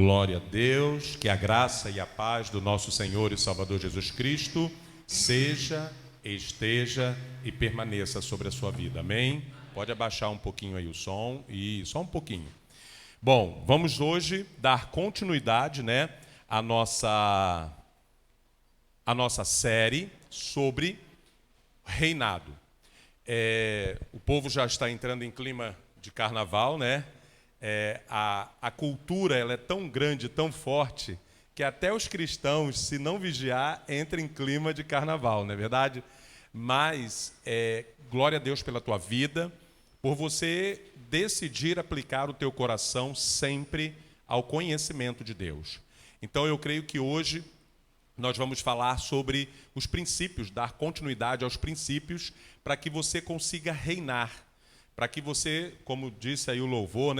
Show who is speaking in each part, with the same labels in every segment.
Speaker 1: Glória a Deus, que a graça e a paz do nosso Senhor e Salvador Jesus Cristo seja, esteja e permaneça sobre a sua vida, amém? Pode abaixar um pouquinho aí o som, e só um pouquinho. Bom, vamos hoje dar continuidade, à nossa série sobre reinado. O povo já está entrando em clima de carnaval, a cultura ela é tão grande, tão forte, que até os cristãos, se não vigiar, entram em clima de carnaval, não é verdade? Mas, glória a Deus pela tua vida, por você decidir aplicar o teu coração sempre ao conhecimento de Deus. Então, eu creio que hoje nós vamos falar sobre os princípios, dar continuidade aos princípios para que você consiga reinar. Para que você, como disse aí o louvor,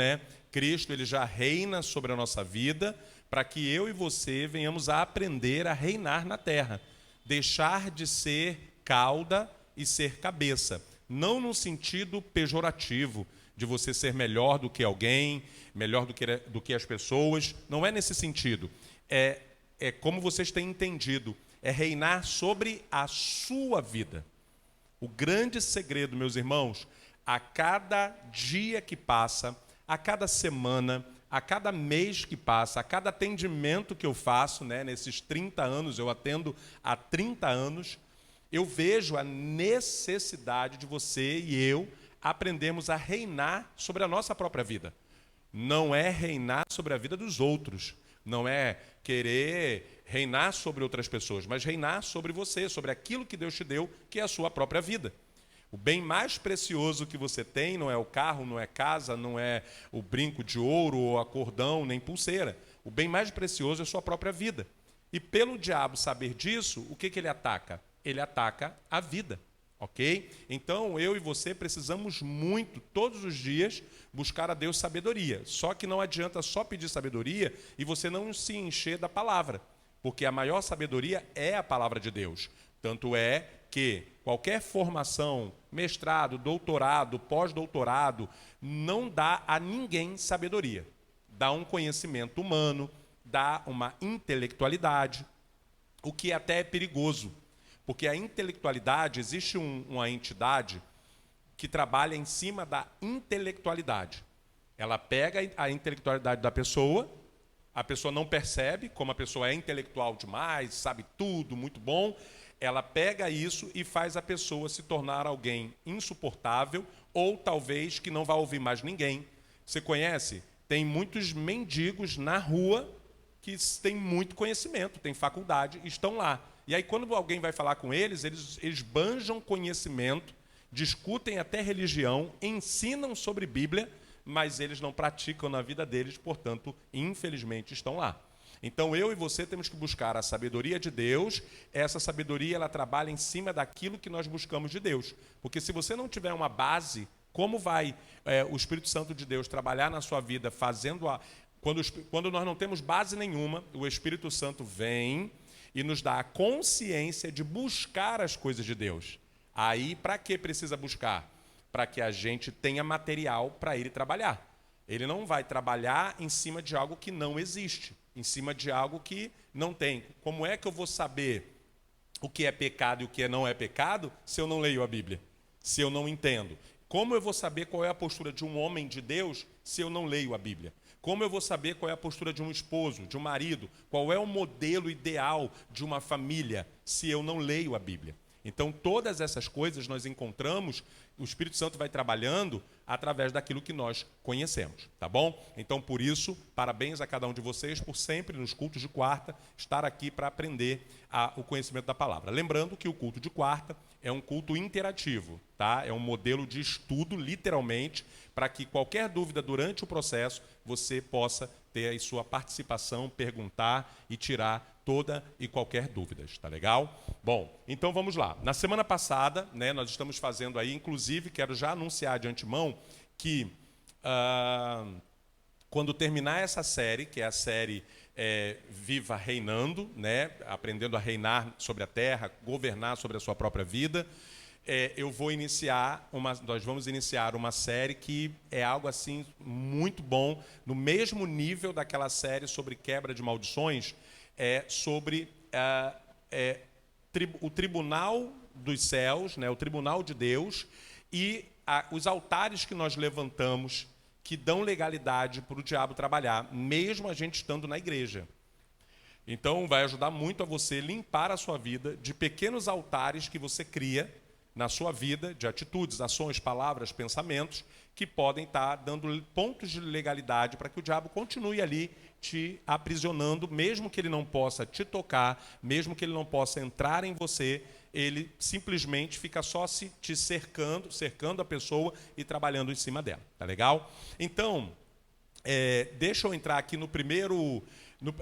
Speaker 1: Cristo ele já reina sobre a nossa vida, para que eu e você venhamos a aprender a reinar na terra. Deixar de ser cauda e ser cabeça. Não no sentido pejorativo, de você ser melhor do que alguém, melhor do que as pessoas. Não é nesse sentido. É como vocês têm entendido, é reinar sobre a sua vida. O grande segredo, meus irmãos, a cada dia que passa, a cada semana, a cada mês que passa, a cada atendimento que eu faço, nesses 30 anos, eu atendo há 30 anos, eu vejo a necessidade de você e eu aprendermos a reinar sobre a nossa própria vida. Não é reinar sobre a vida dos outros, não é querer reinar sobre outras pessoas, mas reinar sobre você, sobre aquilo que Deus te deu, que é a sua própria vida. O bem mais precioso que você tem não é o carro, não é casa, não é o brinco de ouro ou a cordão, nem pulseira. O bem mais precioso é a sua própria vida. E pelo diabo saber disso, o que ele ataca? Ele ataca a vida, ok? Então, eu e você precisamos muito, todos os dias, buscar a Deus sabedoria. Só que não adianta só pedir sabedoria e você não se encher da palavra. Porque a maior sabedoria é a palavra de Deus. Tanto é que qualquer formação, mestrado, doutorado, pós-doutorado, não dá a ninguém sabedoria. Dá um conhecimento humano, dá uma intelectualidade, o que até é perigoso. Porque a intelectualidade, existe uma entidade que trabalha em cima da intelectualidade. Ela pega a intelectualidade da pessoa, a pessoa não percebe, como a pessoa é intelectual demais, sabe tudo, muito bom, ela pega isso e faz a pessoa se tornar alguém insuportável ou talvez que não vá ouvir mais ninguém. Você conhece? Tem muitos mendigos na rua que têm muito conhecimento, têm faculdade, estão lá. E aí quando alguém vai falar com eles banjam conhecimento, discutem até religião, ensinam sobre Bíblia, mas eles não praticam na vida deles, portanto, infelizmente, estão lá. Então, eu e você temos que buscar a sabedoria de Deus. Essa sabedoria, ela trabalha em cima daquilo que nós buscamos de Deus. Porque se você não tiver uma base, como vai o Espírito Santo de Deus trabalhar na sua vida, quando nós não temos base nenhuma, o Espírito Santo vem e nos dá a consciência de buscar as coisas de Deus. Aí, para que precisa buscar? Para que a gente tenha material para ele trabalhar. Ele não vai trabalhar em cima de algo que não existe, em cima de algo que não tem. Como é que eu vou saber o que é pecado e o que não é pecado se eu não leio a Bíblia? Se eu não entendo? Como eu vou saber qual é a postura de um homem de Deus se eu não leio a Bíblia? Como eu vou saber qual é a postura de um esposo, de um marido? Qual é o modelo ideal de uma família se eu não leio a Bíblia? Então, todas essas coisas nós encontramos, o Espírito Santo vai trabalhando através daquilo que nós conhecemos, tá bom? Então, por isso, parabéns a cada um de vocês por sempre, nos cultos de quarta, estar aqui para aprender o conhecimento da palavra. Lembrando que o culto de quarta é um culto interativo, tá? É um modelo de estudo, literalmente, para que qualquer dúvida durante o processo, você possa ter a sua participação, perguntar e tirar toda e qualquer dúvida, tá legal? Bom, então vamos lá. Na semana passada, nós estamos fazendo aí, inclusive, quero já anunciar de antemão que quando terminar essa série, que é a série Viva Reinando, aprendendo a reinar sobre a terra, governar sobre a sua própria vida, nós vamos iniciar uma série que é algo assim muito bom, no mesmo nível daquela série sobre quebra de maldições, sobre o tribunal dos céus, né, o tribunal de Deus, e os altares que nós levantamos que dão legalidade para o diabo trabalhar, mesmo a gente estando na igreja. Então, vai ajudar muito a você limpar a sua vida de pequenos altares que você cria na sua vida, de atitudes, ações, palavras, pensamentos, que podem estar dando pontos de legalidade para que o diabo continue ali te aprisionando, mesmo que ele não possa te tocar, mesmo que ele não possa entrar em você, ele simplesmente fica só te cercando a pessoa e trabalhando em cima dela. Tá legal? Então, deixa eu entrar aqui no primeiro...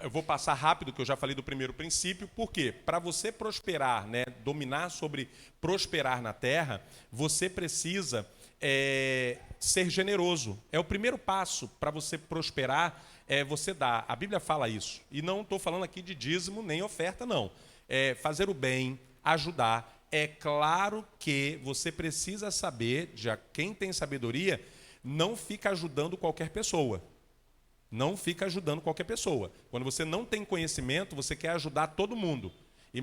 Speaker 1: Eu vou passar rápido, que eu já falei do primeiro princípio. Por quê? Para você prosperar, né, dominar sobre prosperar na terra, você precisa ser generoso. É o primeiro passo para você prosperar, você dar. A Bíblia fala isso. E não estou falando aqui de dízimo nem oferta, não. Fazer o bem, ajudar. É claro que você precisa saber, já quem tem sabedoria, não fica ajudando qualquer pessoa. Não fica ajudando qualquer pessoa. Quando você não tem conhecimento, você quer ajudar todo mundo. E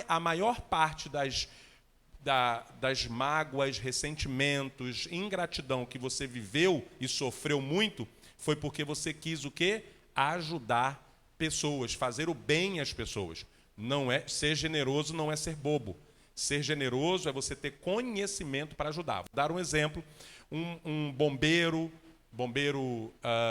Speaker 1: a maior parte das mágoas, ressentimentos, ingratidão que você viveu e sofreu muito, foi porque você quis o quê? Ajudar pessoas, fazer o bem às pessoas. Ser generoso não é ser bobo. Ser generoso é você ter conhecimento para ajudar. Vou dar um exemplo. Um bombeiro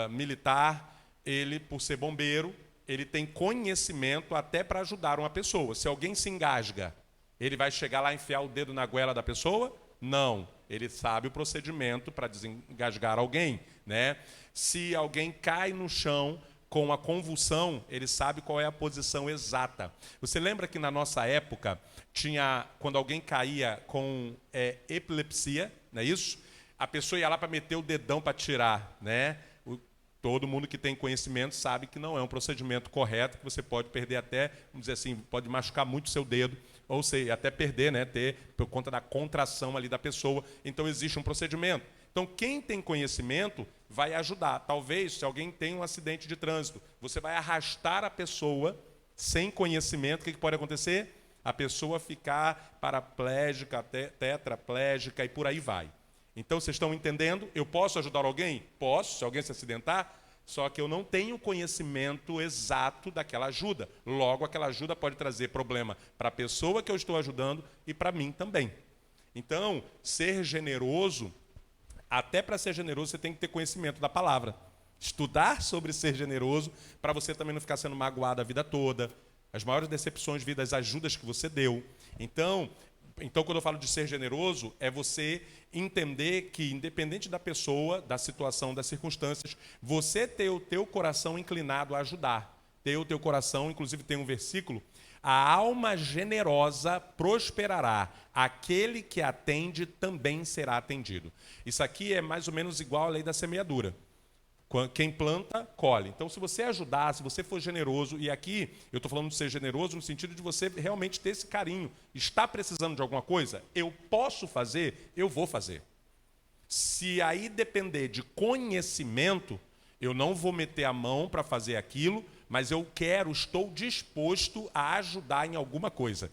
Speaker 1: militar, ele, por ser bombeiro, ele tem conhecimento até para ajudar uma pessoa. Se alguém se engasga, ele vai chegar lá e enfiar o dedo na goela da pessoa? Não. Ele sabe o procedimento para desengasgar alguém, né? Se alguém cai no chão com a convulsão, ele sabe qual é a posição exata. Você lembra que na nossa época, quando alguém caía com epilepsia, não é isso? A pessoa ia lá para meter o dedão para tirar, né? Todo mundo que tem conhecimento sabe que não é um procedimento correto, que você pode perder até, vamos dizer assim, pode machucar muito o seu dedo, ou seja, até perder, né? Por conta da contração ali da pessoa. Então, existe um procedimento. Então, quem tem conhecimento vai ajudar. Talvez, se alguém tem um acidente de trânsito, você vai arrastar a pessoa sem conhecimento, o que pode acontecer? A pessoa ficar paraplégica, tetraplégica e por aí vai. Então, vocês estão entendendo? Eu posso ajudar alguém? Posso, se alguém se acidentar, só que eu não tenho conhecimento exato daquela ajuda. Logo, aquela ajuda pode trazer problema para a pessoa que eu estou ajudando e para mim também. Então, ser generoso, até para ser generoso, você tem que ter conhecimento da palavra. Estudar sobre ser generoso, para você também não ficar sendo magoado a vida toda. As maiores decepções devido às ajudas que você deu. Então, quando eu falo de ser generoso, é você entender que, independente da pessoa, da situação, das circunstâncias, você ter o teu coração inclinado a ajudar. Ter o teu coração, inclusive tem um versículo, a alma generosa prosperará, aquele que atende também será atendido. Isso aqui é mais ou menos igual à lei da semeadura. Quem planta, colhe. Então, se você ajudar, se você for generoso, e aqui eu estou falando de ser generoso no sentido de você realmente ter esse carinho. Está precisando de alguma coisa? Eu posso fazer? Eu vou fazer. Se aí depender de conhecimento, eu não vou meter a mão para fazer aquilo, mas estou disposto a ajudar em alguma coisa.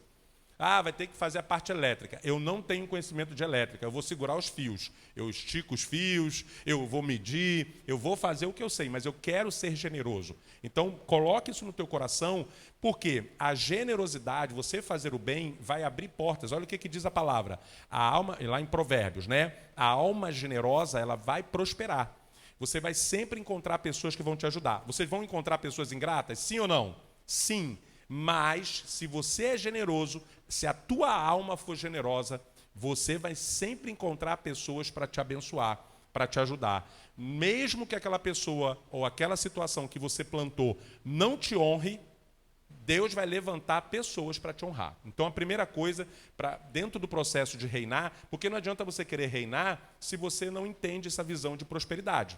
Speaker 1: Vai ter que fazer a parte elétrica. Eu não tenho conhecimento de elétrica, eu vou segurar os fios. Eu estico os fios, eu vou medir, eu vou fazer o que eu sei, mas eu quero ser generoso. Então, coloque isso no teu coração, porque a generosidade, você fazer o bem, vai abrir portas. Olha o que diz a palavra. A alma, lá em Provérbios, né? A alma generosa, ela vai prosperar. Você vai sempre encontrar pessoas que vão te ajudar. Vocês vão encontrar pessoas ingratas? Sim ou não? Sim. Mas, se você é generoso, se a tua alma for generosa, você vai sempre encontrar pessoas para te abençoar, para te ajudar. Mesmo que aquela pessoa ou aquela situação que você plantou não te honre, Deus vai levantar pessoas para te honrar. Então, a primeira coisa, dentro do processo de reinar, porque não adianta você querer reinar se você não entende essa visão de prosperidade.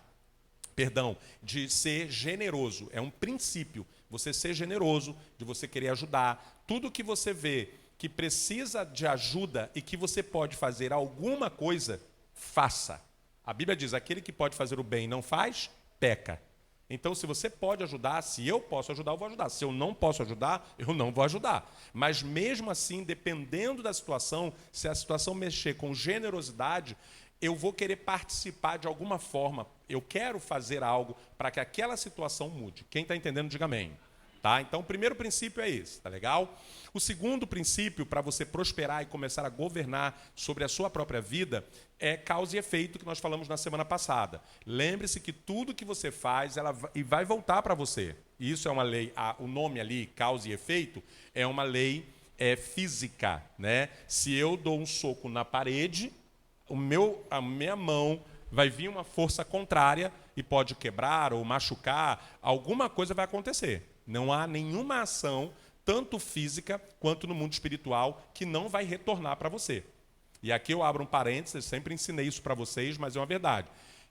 Speaker 1: De ser generoso. É um princípio. Você ser generoso, de você querer ajudar. Tudo que você vê que precisa de ajuda e que você pode fazer alguma coisa, faça. A Bíblia diz, aquele que pode fazer o bem e não faz, peca. Então, se você pode ajudar, se eu posso ajudar, eu vou ajudar. Se eu não posso ajudar, eu não vou ajudar. Mas mesmo assim, dependendo da situação, se a situação mexer com generosidade, eu vou querer participar de alguma forma. Eu quero fazer algo para que aquela situação mude. Quem está entendendo, diga amém. Tá? Então, o primeiro princípio é esse, tá legal? O segundo princípio, para você prosperar e começar a governar sobre a sua própria vida, é causa e efeito, que nós falamos na semana passada. Lembre-se que tudo que você faz, e vai voltar para você. Isso é uma lei, o nome ali, causa e efeito, é uma lei física, né? Se eu dou um soco na parede, a minha mão vai vir uma força contrária e pode quebrar ou machucar, alguma coisa vai acontecer. Não há nenhuma ação, tanto física quanto no mundo espiritual, que não vai retornar para você. E aqui eu abro um parênteses, sempre ensinei isso para vocês, mas é uma verdade.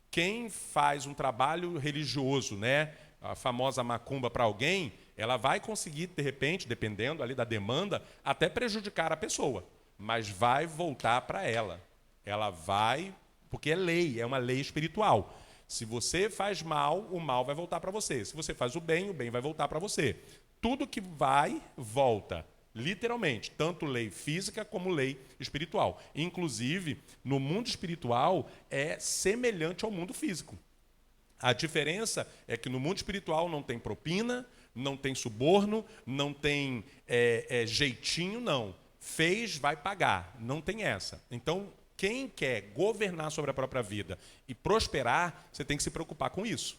Speaker 1: Quem faz um trabalho religioso, né, a famosa macumba para alguém, ela vai conseguir, de repente, dependendo ali da demanda, até prejudicar a pessoa, mas vai voltar para ela. Ela vai, porque é lei, é uma lei espiritual. Se você faz mal, o mal vai voltar para você. Se você faz o bem vai voltar para você. Tudo que vai, volta. Literalmente, tanto lei física como lei espiritual. Inclusive, no mundo espiritual, é semelhante ao mundo físico. A diferença é que no mundo espiritual não tem propina, não tem suborno, não tem jeitinho, não. Fez, vai pagar. Não tem essa. Então, quem quer governar sobre a própria vida e prosperar, você tem que se preocupar com isso.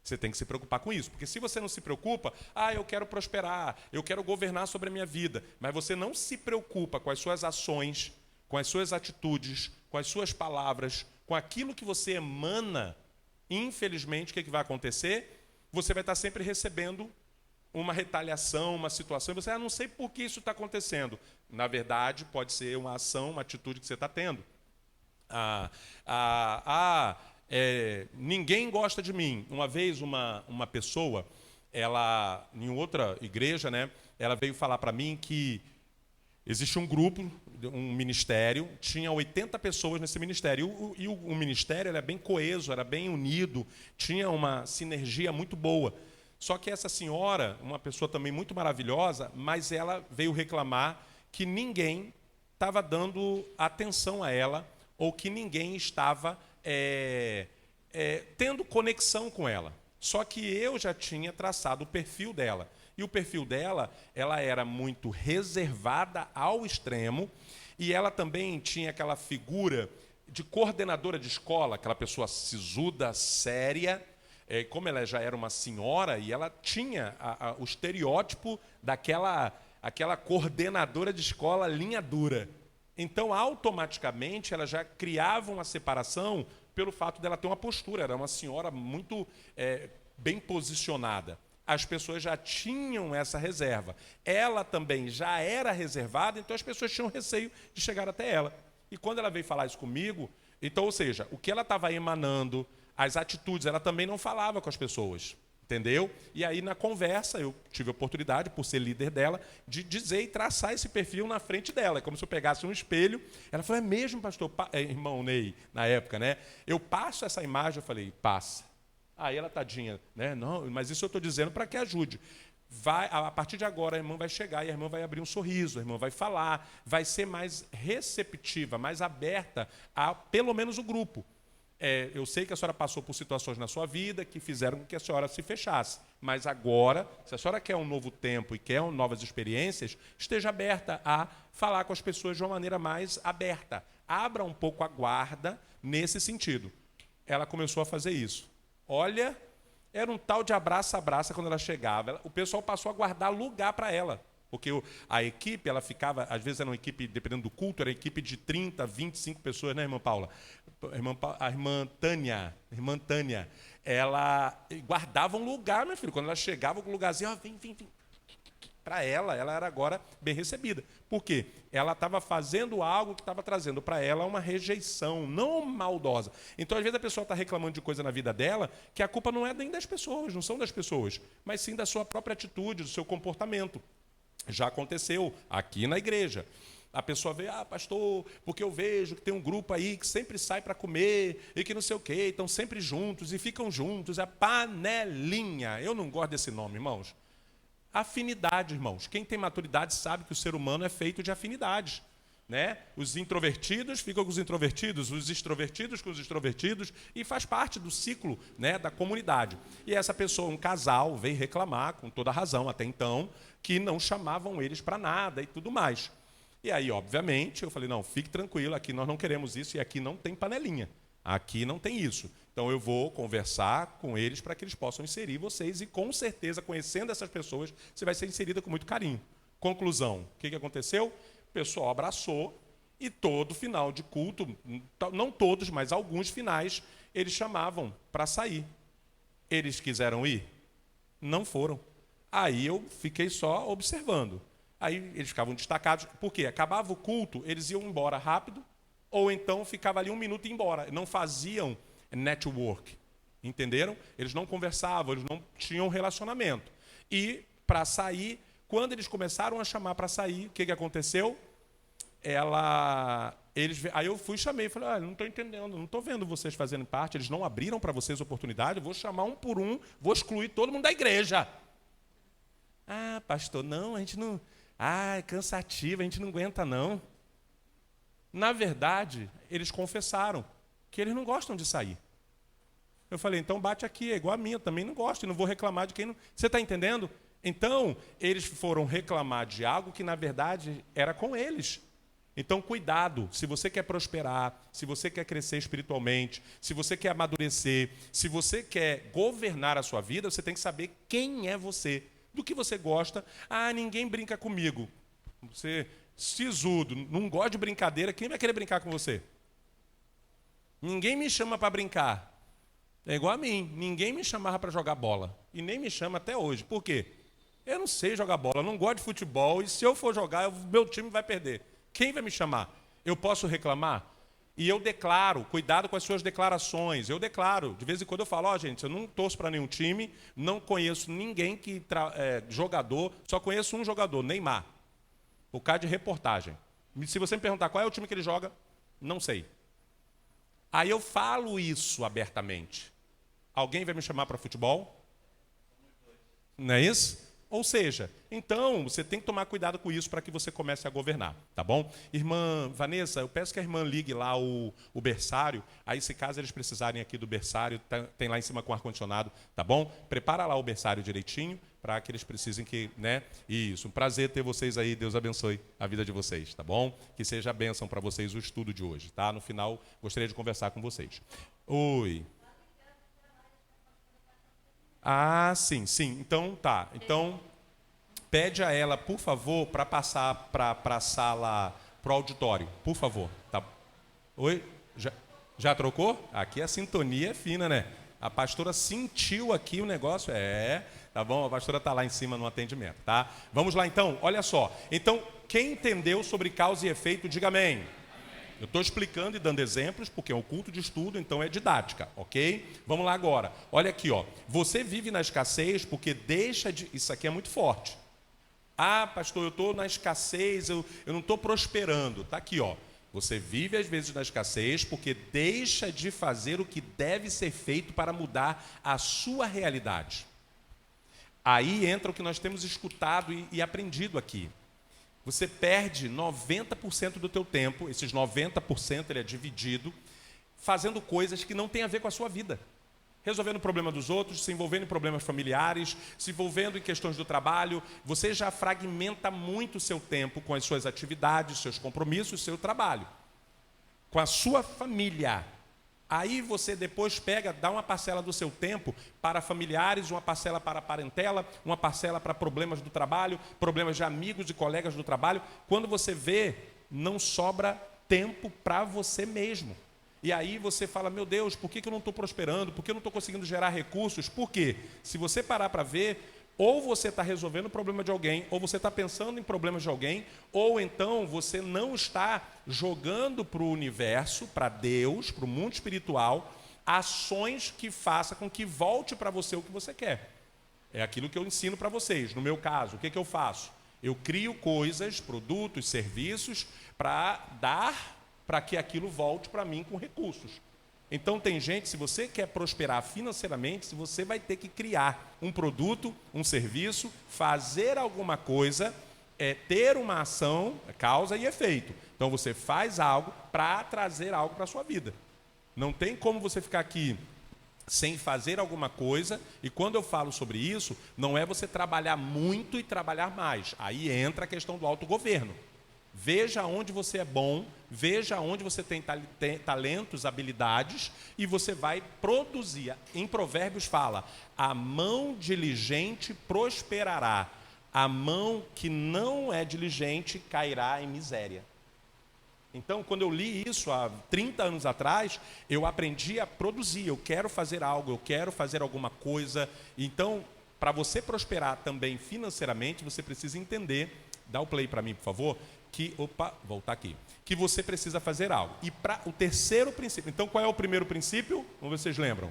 Speaker 1: Você tem que se preocupar com isso. Porque se você não se preocupa, eu quero prosperar, eu quero governar sobre a minha vida, mas você não se preocupa com as suas ações, com as suas atitudes, com as suas palavras, com aquilo que você emana, infelizmente, o que vai acontecer? Você vai estar sempre recebendo uma retaliação, uma situação, e você, não sei por que isso está acontecendo. Na verdade, pode ser uma ação, uma atitude que você está tendo. Ninguém gosta de mim. Uma vez, uma pessoa, ela, em outra igreja, né, ela veio falar para mim que existe um grupo, um ministério, tinha 80 pessoas nesse ministério, e o ministério era bem coeso, era bem unido, tinha uma sinergia muito boa. Só que essa senhora, uma pessoa também muito maravilhosa, mas ela veio reclamar que ninguém estava dando atenção a ela, ou que ninguém estava tendo conexão com ela. Só que eu já tinha traçado o perfil dela. E o perfil dela, ela era muito reservada ao extremo, e ela também tinha aquela figura de coordenadora de escola, aquela pessoa sisuda, séria. Como ela já era uma senhora, e ela tinha o estereótipo aquela coordenadora de escola linha dura. Então, automaticamente, ela já criava uma separação pelo fato dela ter uma postura. Era uma senhora muito bem posicionada. As pessoas já tinham essa reserva. Ela também já era reservada, então as pessoas tinham receio de chegar até ela. E quando ela veio falar isso comigo, então, ou seja, o que ela estava emanando, as atitudes, ela também não falava com as pessoas, entendeu? E aí, na conversa, eu tive a oportunidade, por ser líder dela, de dizer e traçar esse perfil na frente dela. É como se eu pegasse um espelho. Ela falou, é mesmo, pastor? Irmão Ney, na época, né? Eu passo essa imagem, eu falei, passa. Aí ela, tadinha, né? Não, mas isso eu estou dizendo para que ajude. A partir de agora, a irmã vai chegar e a irmã vai abrir um sorriso, a irmã vai falar, vai ser mais receptiva, mais aberta a, pelo menos, o grupo. Eu sei que a senhora passou por situações na sua vida que fizeram com que a senhora se fechasse. Mas agora, se a senhora quer um novo tempo e quer novas experiências, esteja aberta a falar com as pessoas de uma maneira mais aberta. Abra um pouco a guarda nesse sentido. Ela começou a fazer isso. Olha, era um tal de abraça-abraça quando ela chegava. O pessoal passou a guardar lugar para ela. Porque a equipe, ela ficava, às vezes era uma equipe, dependendo do culto, era uma equipe de 30, 25 pessoas, né, irmã Paula? A irmã Tânia, ela guardava um lugar, meu filho. Quando ela chegava com o lugarzinho, vem. Para ela era agora bem recebida. Por quê? Ela estava fazendo algo que estava trazendo para ela uma rejeição, não maldosa. Então, às vezes, a pessoa está reclamando de coisa na vida dela que a culpa não é nem das pessoas, não são das pessoas, mas sim da sua própria atitude, do seu comportamento. Já aconteceu aqui na igreja. A pessoa vê, pastor, porque eu vejo que tem um grupo aí que sempre sai para comer e que não sei o quê, estão sempre juntos e ficam juntos, é panelinha. Eu não gosto desse nome, irmãos. Afinidade, irmãos. Quem tem maturidade sabe que o ser humano é feito de afinidades. Né? Os introvertidos ficam com os introvertidos, os extrovertidos com os extrovertidos, e faz parte do ciclo, né, da comunidade. E essa pessoa, um casal, veio reclamar, com toda razão até então, que não chamavam eles para nada e tudo mais. E aí, obviamente, eu falei, não, fique tranquilo, aqui nós não queremos isso e aqui não tem panelinha. Aqui não tem isso. Então eu vou conversar com eles para que eles possam inserir vocês e, com certeza, conhecendo essas pessoas, você vai ser inserida com muito carinho. Conclusão, o que aconteceu? O pessoal abraçou e todo final de culto, não todos, mas alguns finais, eles chamavam para sair. Eles quiseram ir? Não foram. Aí eu fiquei só observando. Aí eles ficavam destacados. Por quê? Acabava o culto, eles iam embora rápido, ou então ficava ali 1 minuto e ia embora. Não faziam network. Entenderam? Eles não conversavam, eles não tinham relacionamento. E para sair, quando eles começaram a chamar para sair, o que aconteceu? Aí eu fui e chamei, falei, não estou entendendo, não estou vendo vocês fazendo parte, eles não abriram para vocês oportunidade, eu vou chamar um por um, vou excluir todo mundo da igreja. Pastor, não, a gente não... é cansativo, a gente não aguenta não. Na verdade, eles confessaram que eles não gostam de sair. Eu falei, então bate aqui, é igual a mim, eu também não gosto, e não vou reclamar de quem não... Você está entendendo? Então, eles foram reclamar de algo que, na verdade, era com eles. Então, cuidado, se você quer prosperar, se você quer crescer espiritualmente, se você quer amadurecer, se você quer governar a sua vida, você tem que saber quem é você, do que você gosta. Ninguém brinca comigo. Você, sisudo, não gosta de brincadeira, quem vai querer brincar com você? Ninguém me chama para brincar. É igual a mim, ninguém me chamava para jogar bola, e nem me chama até hoje. Por quê? Eu não sei jogar bola, eu não gosto de futebol, e se eu for jogar, meu time vai perder. Quem vai me chamar? Eu posso reclamar? E eu declaro, cuidado com as suas declarações. Eu declaro, de vez em quando eu falo, gente, eu não torço para nenhum time, não conheço ninguém que jogador, só conheço um jogador, Neymar. Por causa de reportagem. Se você me perguntar qual é o time que ele joga, não sei. Aí eu falo isso abertamente. Alguém vai me chamar para futebol? Não é isso? Ou seja, então, você tem que tomar cuidado com isso para que você comece a governar, tá bom? Irmã Vanessa, eu peço que a irmã ligue lá o berçário, aí se caso eles precisarem aqui do berçário, tem lá em cima com ar-condicionado, tá bom? Prepara lá o berçário direitinho, para que eles precisem que, né? Isso, um prazer ter vocês aí, Deus abençoe a vida de vocês, tá bom? Que seja a bênção para vocês o estudo de hoje, tá? No final, gostaria de conversar com vocês. Oi. Sim. Então, tá. Então, pede a ela, por favor, para passar para a sala, para o auditório. Por favor. Tá. Oi? Já trocou? Aqui a sintonia é fina, né? A pastora sentiu aqui o negócio. Tá bom? A pastora está lá em cima no atendimento, tá? Vamos lá, então. Olha só. Então, quem entendeu sobre causa e efeito, diga amém. Eu estou explicando e dando exemplos, porque é um culto de estudo, então é didática, ok? Vamos lá agora. Olha aqui, ó. Você vive na escassez porque deixa de... Isso aqui é muito forte. Pastor, eu estou na escassez, eu não estou prosperando. Está aqui, ó. Você vive às vezes na escassez porque deixa de fazer o que deve ser feito para mudar a sua realidade. Aí entra o que nós temos escutado e aprendido aqui. Você perde 90% do teu tempo, esses 90% ele é dividido, fazendo coisas que não têm a ver com a sua vida. Resolvendo o problema dos outros, se envolvendo em problemas familiares, se envolvendo em questões do trabalho. Você já fragmenta muito o seu tempo com as suas atividades, seus compromissos, seu trabalho. Com a sua família. Aí você depois dá uma parcela do seu tempo para familiares, uma parcela para a parentela, uma parcela para problemas do trabalho, problemas de amigos e colegas do trabalho. Quando você vê, não sobra tempo para você mesmo. E aí você fala, meu Deus, por que eu não estou prosperando? Por que eu não estou conseguindo gerar recursos? Por quê? Se você parar para ver, ou você está resolvendo o problema de alguém, ou você está pensando em problemas de alguém, ou então você não está jogando para o universo, para Deus, para o mundo espiritual, ações que façam com que volte para você o que você quer. É aquilo que eu ensino para vocês. No meu caso, o que eu faço? Eu crio coisas, produtos, serviços, para dar para que aquilo volte para mim com recursos. Então tem gente, se você quer prosperar financeiramente, você vai ter que criar um produto, um serviço, fazer alguma coisa, ter uma ação, causa e efeito. Então você faz algo para trazer algo para a sua vida. Não tem como você ficar aqui sem fazer alguma coisa, e quando eu falo sobre isso, não é você trabalhar muito e trabalhar mais. Aí entra a questão do autogoverno. Veja onde você é bom, veja onde você tem talentos, habilidades, e você vai produzir. Em Provérbios fala, a mão diligente prosperará, a mão que não é diligente cairá em miséria. Então, quando eu li isso há 30 anos atrás, eu aprendi a produzir. Eu quero fazer algo, eu quero fazer alguma coisa. Então, para você prosperar também financeiramente, você precisa entender, dá o play para mim, por favor, voltar aqui, que você precisa fazer algo. E para o terceiro princípio, então qual é o primeiro princípio? Vamos ver se vocês lembram.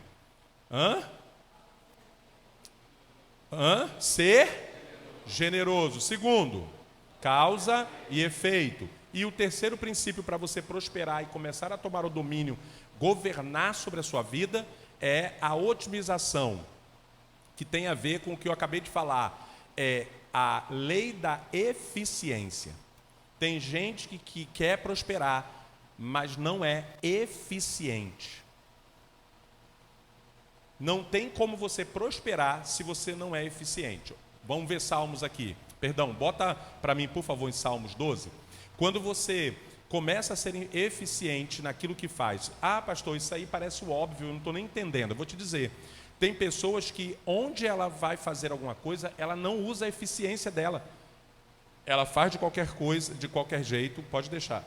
Speaker 1: Ser generoso. Segundo, causa e efeito. E o terceiro princípio para você prosperar e começar a tomar o domínio, governar sobre a sua vida, é a otimização, que tem a ver com o que eu acabei de falar, é a lei da eficiência. Tem gente que quer prosperar, mas não é eficiente. Não tem como você prosperar se você não é eficiente. Vamos ver Salmos aqui. Perdão, bota para mim, por favor, em Salmos 12. Quando você começa a ser eficiente naquilo que faz. Ah, pastor, isso aí parece óbvio, eu não estou nem entendendo. Eu vou te dizer. Tem pessoas que, onde ela vai fazer alguma coisa, ela não usa a eficiência dela. Ela faz de qualquer coisa, de qualquer jeito, pode deixar.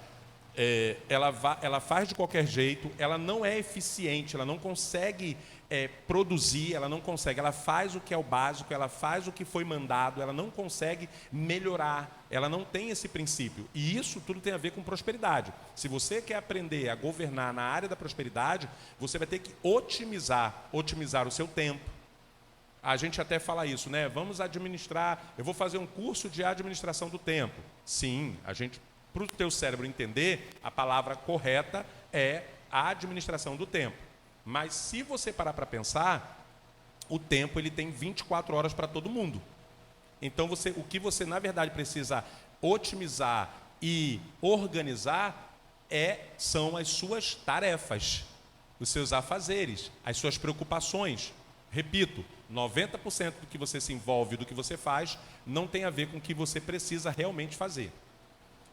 Speaker 1: Ela faz de qualquer jeito, ela não é eficiente, ela não consegue produzir, ela não consegue, ela faz o que é o básico, ela faz o que foi mandado, ela não consegue melhorar, ela não tem esse princípio. E isso tudo tem a ver com prosperidade. Se você quer aprender a governar na área da prosperidade, você vai ter que otimizar o seu tempo. A gente até fala isso, né? Vamos administrar, eu vou fazer um curso de administração do tempo. Sim, para o teu cérebro entender, a palavra correta é a administração do tempo. Mas se você parar para pensar, o tempo ele tem 24 horas para todo mundo. Então o que você na verdade precisa otimizar e organizar são as suas tarefas, os seus afazeres, as suas preocupações. Repito, 90% do que você se envolve, do que você faz, não tem a ver com o que você precisa realmente fazer.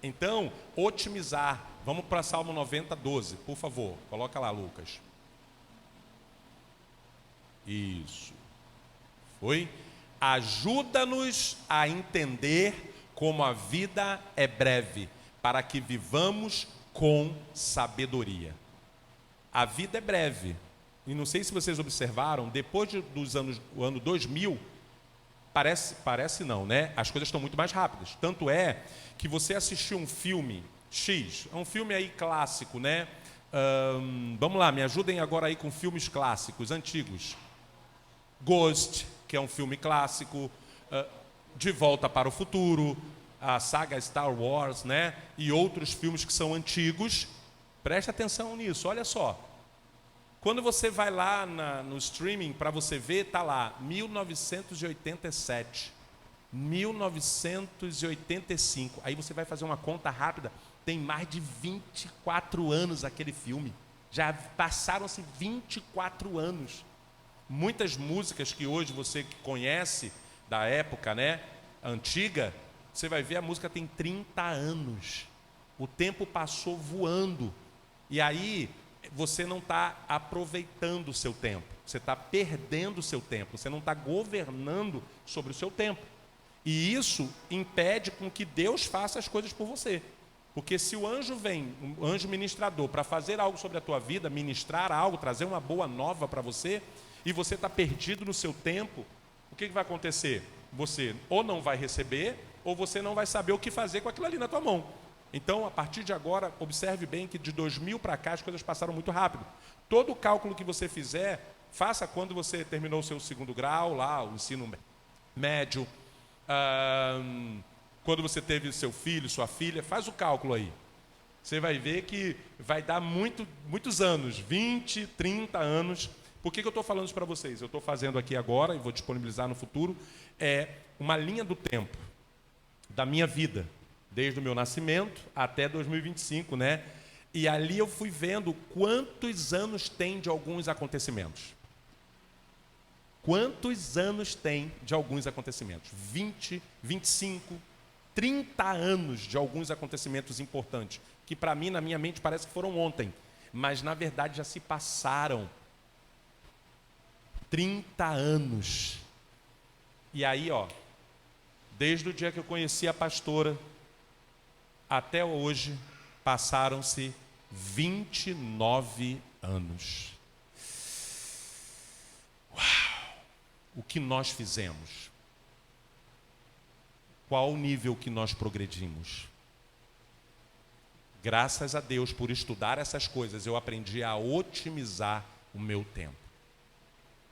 Speaker 1: Então, otimizar. Vamos para Salmo 90, 12, por favor. Coloca lá, Lucas. Isso. Foi? Ajuda-nos a entender como a vida é breve, para que vivamos com sabedoria. A vida é breve. E não sei se vocês observaram, depois do ano 2000, parece não, né? As coisas estão muito mais rápidas. Tanto é que você assistiu um filme X, é um filme aí clássico, né? Vamos lá, me ajudem agora aí com filmes clássicos, antigos. Ghost, que é um filme clássico, De Volta para o Futuro, a saga Star Wars, né? E outros filmes que são antigos. Preste atenção nisso, olha só. Quando você vai lá no streaming para você ver, está lá, 1987, 1985. Aí você vai fazer uma conta rápida, tem mais de 24 anos aquele filme. Já passaram-se 24 anos. Muitas músicas que hoje você conhece, da época, né, antiga, você vai ver a música tem 30 anos. O tempo passou voando. E aí você não está aproveitando o seu tempo, você está perdendo o seu tempo, você não está governando sobre o seu tempo. E isso impede com que Deus faça as coisas por você. Porque se o anjo vem, um anjo ministrador, para fazer algo sobre a tua vida, ministrar algo, trazer uma boa nova para você, e você está perdido no seu tempo, o que vai acontecer? Você ou não vai receber, ou você não vai saber o que fazer com aquilo ali na tua mão. Então, a partir de agora, observe bem que de 2000 para cá as coisas passaram muito rápido. Todo o cálculo que você fizer, faça quando você terminou o seu segundo grau, lá, o ensino médio. quando você teve seu filho, sua filha, faz o cálculo aí. Você vai ver que vai dar muitos anos, 20, 30 anos. Por que eu estou falando isso para vocês? Eu estou fazendo aqui agora, e vou disponibilizar no futuro, uma linha do tempo da minha vida, desde o meu nascimento até 2025, né? E ali eu fui vendo quantos anos tem de alguns acontecimentos. Quantos anos tem de alguns acontecimentos? 20, 25, 30 anos de alguns acontecimentos importantes, que para mim, na minha mente, parece que foram ontem, mas na verdade já se passaram 30 anos. E aí, desde o dia que eu conheci a pastora até hoje, passaram-se 29 anos. Uau! O que nós fizemos? Qual o nível que nós progredimos? Graças a Deus, por estudar essas coisas, eu aprendi a otimizar o meu tempo.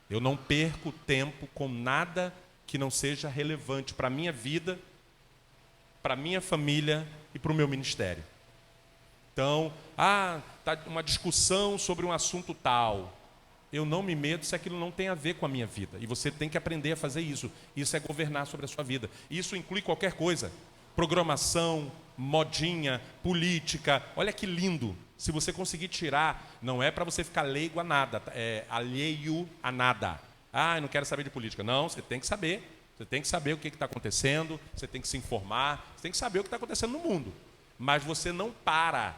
Speaker 1: Eu não perco tempo com nada que não seja relevante para a minha vida, para a minha família e para o meu ministério. Então, está uma discussão sobre um assunto tal. Eu não me meto se aquilo não tem a ver com a minha vida. E você tem que aprender a fazer isso. Isso é governar sobre a sua vida. Isso inclui qualquer coisa. Programação, modinha, política. Olha que lindo. Se você conseguir tirar, não é para você ficar leigo a nada, alheio a nada. Eu não quero saber de política. Não, você tem que saber. Você tem que saber o que está acontecendo, você tem que se informar, você tem que saber o que está acontecendo no mundo. Mas você não para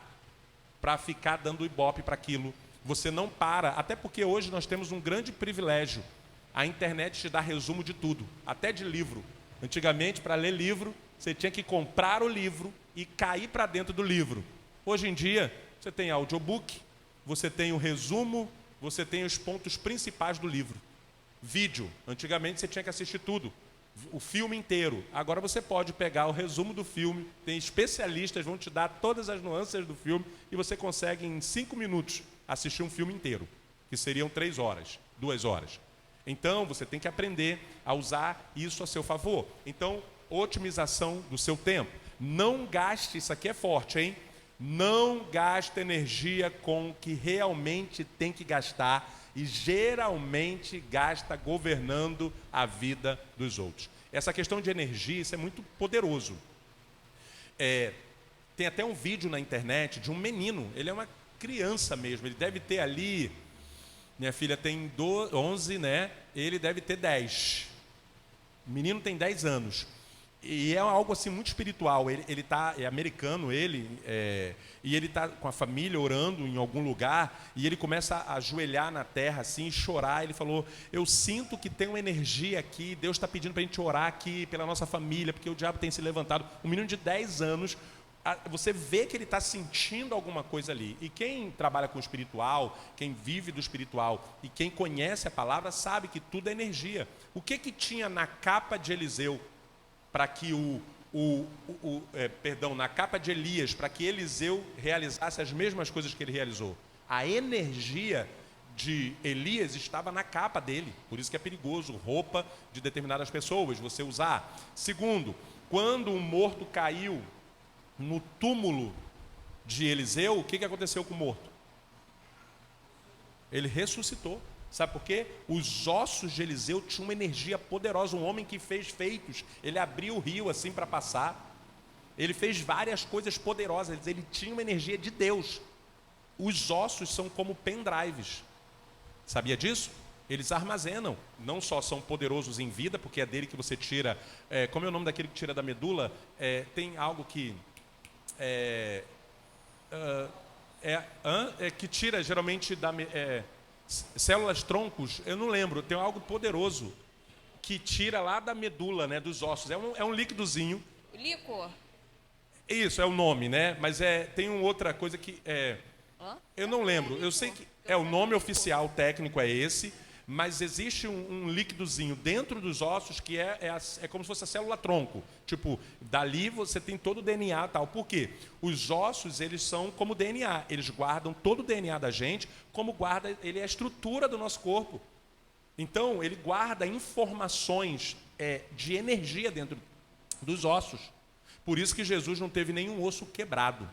Speaker 1: ficar dando ibope para aquilo. Você não para, até porque hoje nós temos um grande privilégio. A internet te dá resumo de tudo, até de livro. Antigamente, para ler livro, você tinha que comprar o livro e cair para dentro do livro. Hoje em dia, você tem audiobook, você tem o resumo, você tem os pontos principais do livro. Vídeo, antigamente você tinha que assistir tudo, o filme inteiro. Agora você pode pegar o resumo do filme, tem especialistas, vão te dar todas as nuances do filme e você consegue em 5 minutos assistir um filme inteiro, que seriam 3 horas, 2 horas. Então, você tem que aprender a usar isso a seu favor. Então, otimização do seu tempo. Não gaste, isso aqui é forte, hein? Não gaste energia com o que realmente tem que gastar e geralmente gasta governando a vida dos outros. Essa questão de energia, isso é muito poderoso. Tem até um vídeo na internet de um menino, ele é uma criança mesmo, ele deve ter ali, minha filha tem 11, né? Ele deve ter 10. O menino tem 10 anos. E é algo assim muito espiritual. Ele é americano, e ele está com a família orando em algum lugar, e ele começa a ajoelhar na terra assim e chorar. Ele falou: eu sinto que tem uma energia aqui, Deus está pedindo para a gente orar aqui pela nossa família, porque o diabo tem se levantado. Um menino de 10 anos, você vê que ele está sentindo alguma coisa ali. E quem trabalha com o espiritual, quem vive do espiritual e quem conhece a palavra, sabe que tudo é energia. O que tinha na capa de Eliseu para que na capa de Elias, para que Eliseu realizasse as mesmas coisas que ele realizou? A energia de Elias estava na capa dele, por isso que é perigoso roupa de determinadas pessoas você usar. Segundo, quando um morto caiu no túmulo de Eliseu, o que aconteceu com o morto? Ele ressuscitou. Sabe por quê? Os ossos de Eliseu tinham uma energia poderosa. Um homem que fez feitos. Ele abriu o rio assim para passar. Ele fez várias coisas poderosas. Ele tinha uma energia de Deus. Os ossos são como pendrives. Sabia disso? Eles armazenam. Não só são poderosos em vida, porque é dele que você tira... como é o nome daquele que tira da medula? Tem algo que... que tira geralmente da... células troncos, eu não lembro, tem algo poderoso que tira lá da medula, né, dos ossos. É um líquidozinho. Líquor. Isso, é o nome, né? Mas tem uma outra coisa que eu não lembro. Eu sei que o nome oficial técnico é esse, mas existe um líquidozinho dentro dos ossos que é como se fosse a célula tronco. Tipo, dali você tem todo o DNA e tal. Por quê? Os ossos, eles são como DNA. Eles guardam todo o DNA da gente, como guarda, ele é a estrutura do nosso corpo. Então, ele guarda informações de energia dentro dos ossos. Por isso que Jesus não teve nenhum osso quebrado.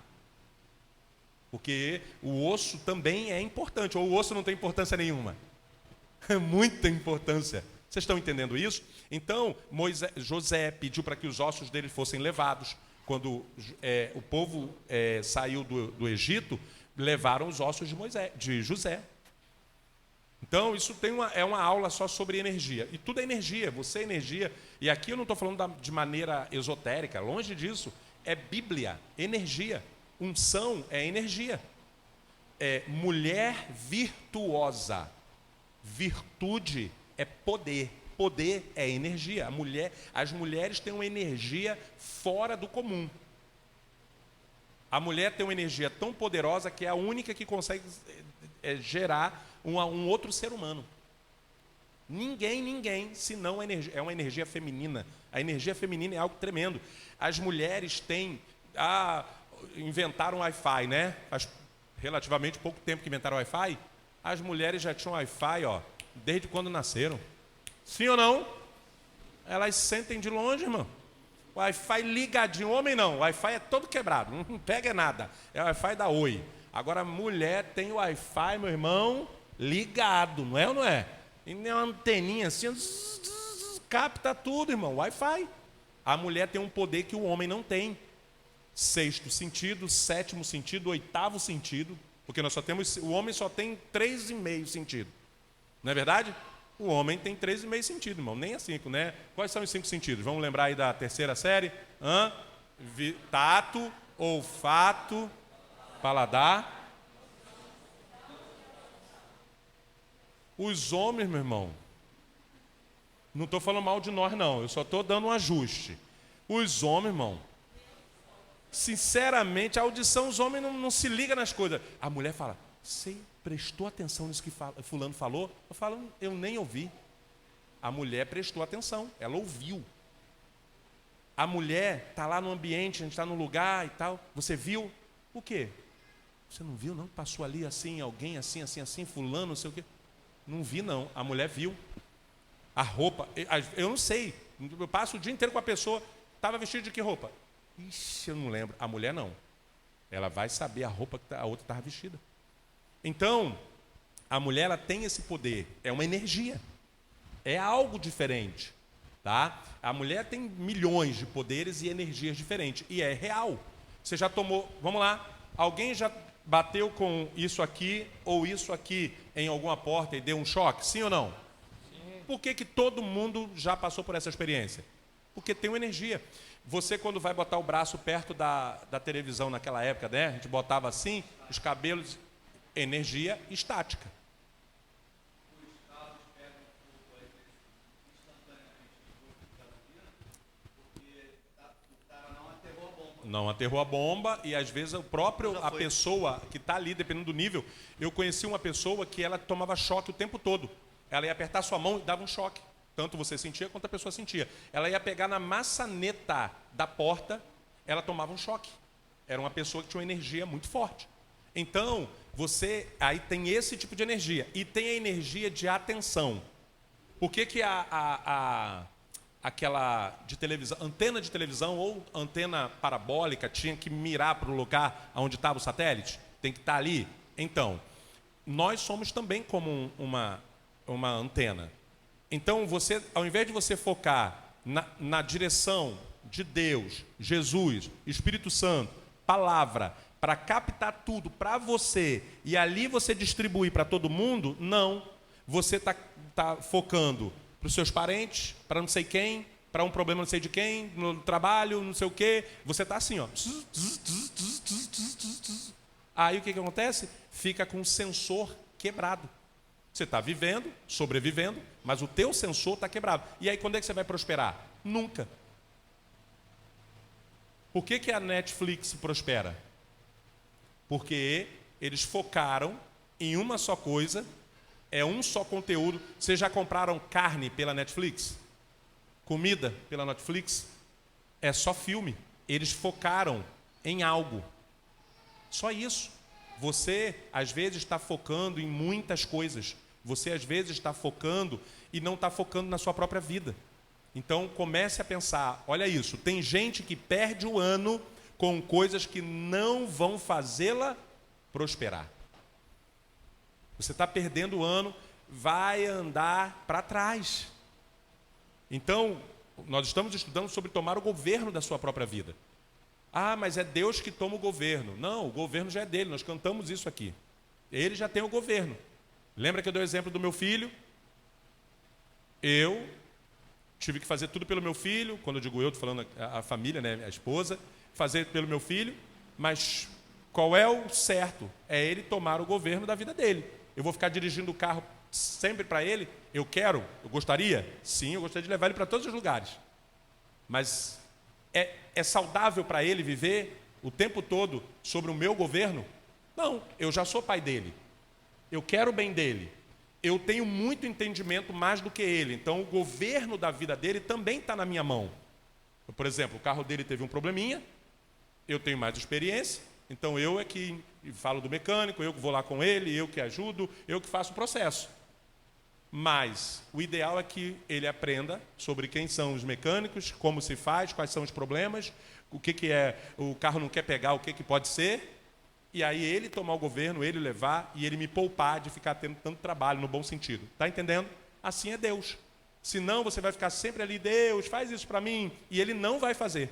Speaker 1: Porque o osso também é importante, ou o osso não tem importância nenhuma? Muita importância. Vocês estão entendendo isso? Então, José pediu para que os ossos dele fossem levados. Quando o povo saiu do Egito, levaram os ossos de José. Então, isso é uma aula só sobre energia. E tudo é energia, você é energia. E aqui eu não estou falando de maneira esotérica, longe disso. É Bíblia, energia. Unção é energia. Mulher virtuosa. Virtude é poder. Poder é energia. As mulheres têm uma energia fora do comum. A mulher tem uma energia tão poderosa que é a única que consegue gerar um outro ser humano. Ninguém, senão é uma energia feminina. A energia feminina é algo tremendo. As mulheres inventaram o Wi-Fi, né? Faz relativamente pouco tempo que inventaram o Wi-Fi. As mulheres já tinham Wi-Fi, desde quando nasceram. Sim ou não? Elas sentem de longe, irmão. Wi-Fi ligadinho. Homem não, o Wi-Fi é todo quebrado, não pega nada. É o Wi-Fi da Oi. Agora a mulher tem o Wi-Fi, meu irmão, ligado, não é ou não é? E nem uma anteninha assim, capta tudo, irmão, Wi-Fi. A mulher tem um poder que o homem não tem. Sexto sentido, sétimo sentido, oitavo sentido, porque o homem só tem 3,5 sentido. Não é verdade? O homem tem 3,5 sentido, irmão, nem é 5, né? Quais são os 5 sentidos? Vamos lembrar aí da terceira série? Tato, olfato, paladar. Os homens, meu irmão, não estou falando mal de nós, não, eu só estou dando um ajuste. Os homens, irmão, sinceramente, a audição, os homens não se ligam nas coisas. A mulher fala, você prestou atenção nisso que fulano falou? Eu falo, eu nem ouvi. A mulher prestou atenção, ela ouviu. A mulher está lá no ambiente, a gente está no lugar e tal. Você viu? O quê? Você não viu, não? Passou ali assim, alguém assim, fulano, não sei o quê. Não vi, não. A mulher viu. A roupa, eu não sei. Eu passo o dia inteiro com a pessoa. Estava vestido de que roupa? Ixi, eu não lembro. A mulher não. Ela vai saber a roupa que a outra estava vestida. Então, a mulher ela tem esse poder. É uma energia. É algo diferente. Tá? A mulher tem milhões de poderes e energias diferentes. E é real. Você já tomou... Vamos lá. Alguém já bateu com isso aqui ou isso aqui em alguma porta e deu um choque? Sim ou não? Sim. Por que todo mundo já passou por essa experiência? Porque tem uma energia. Você, quando vai botar o braço perto da televisão naquela época, né? A gente botava assim, os cabelos, energia estática. Não aterrou a bomba e às vezes a pessoa que está ali, dependendo do nível, eu conheci uma pessoa que ela tomava choque o tempo todo. Ela ia apertar sua mão e dava um choque. Tanto você sentia quanto a pessoa sentia. Ela ia pegar na maçaneta da porta, ela tomava um choque. Era uma pessoa que tinha uma energia muito forte. Então, você aí tem esse tipo de energia. E tem a energia de atenção. Por que aquela de televisão, antena de televisão ou antena parabólica tinha que mirar para o lugar onde estava o satélite? Tem que estar ali? Então, nós somos também como uma antena. Então, você, ao invés de você focar na direção de Deus, Jesus, Espírito Santo, palavra, para captar tudo para você e ali você distribuir para todo mundo, não. Você está focando para os seus parentes, para não sei quem, para um problema não sei de quem, no trabalho, não sei o quê. Você está assim, ó. Aí o que acontece? Fica com o sensor quebrado. Você está vivendo, sobrevivendo, mas o teu sensor está quebrado. E aí quando é que você vai prosperar? Nunca. Por que a Netflix prospera? Porque eles focaram em uma só coisa, é um só conteúdo. Vocês já compraram carne pela Netflix? Comida pela Netflix? É só filme. Eles focaram em algo. Só isso. Você, às vezes, está focando em muitas coisas. Você, às vezes, está focando e não está focando na sua própria vida. Então comece a pensar, olha isso, tem gente que perde o ano com coisas que não vão fazê-la prosperar. Você está perdendo o ano, vai andar para trás. Então, nós estamos estudando sobre tomar o governo da sua própria vida. Ah, mas é Deus que toma o governo. Não, o governo já é dele, nós cantamos isso aqui. Ele já tem o governo. Lembra que eu dei o exemplo do meu filho? Eu tive que fazer tudo pelo meu filho, quando eu digo eu, estou falando a família, né, a esposa, fazer pelo meu filho, mas qual é o certo? É ele tomar o governo da vida dele. Eu vou ficar dirigindo o carro sempre para ele? Eu gostaria? Sim, eu gostaria de levar ele para todos os lugares. Mas é saudável para ele viver o tempo todo sobre o meu governo? Não, eu já sou pai dele. Eu quero o bem dele. Eu tenho muito entendimento mais do que ele. Então, o governo da vida dele também está na minha mão. Por exemplo, o carro dele teve um probleminha, eu tenho mais experiência, então eu é que falo do mecânico, eu que vou lá com ele, eu que ajudo, eu que faço o processo. Mas o ideal é que ele aprenda sobre quem são os mecânicos, como se faz, quais são os problemas, o que é, o carro não quer pegar, o que pode ser, e aí ele tomar o governo, ele levar e ele me poupar de ficar tendo tanto trabalho, no bom sentido. Está entendendo? Assim é Deus. Senão você vai ficar sempre ali, Deus, faz isso para mim, e ele não vai fazer.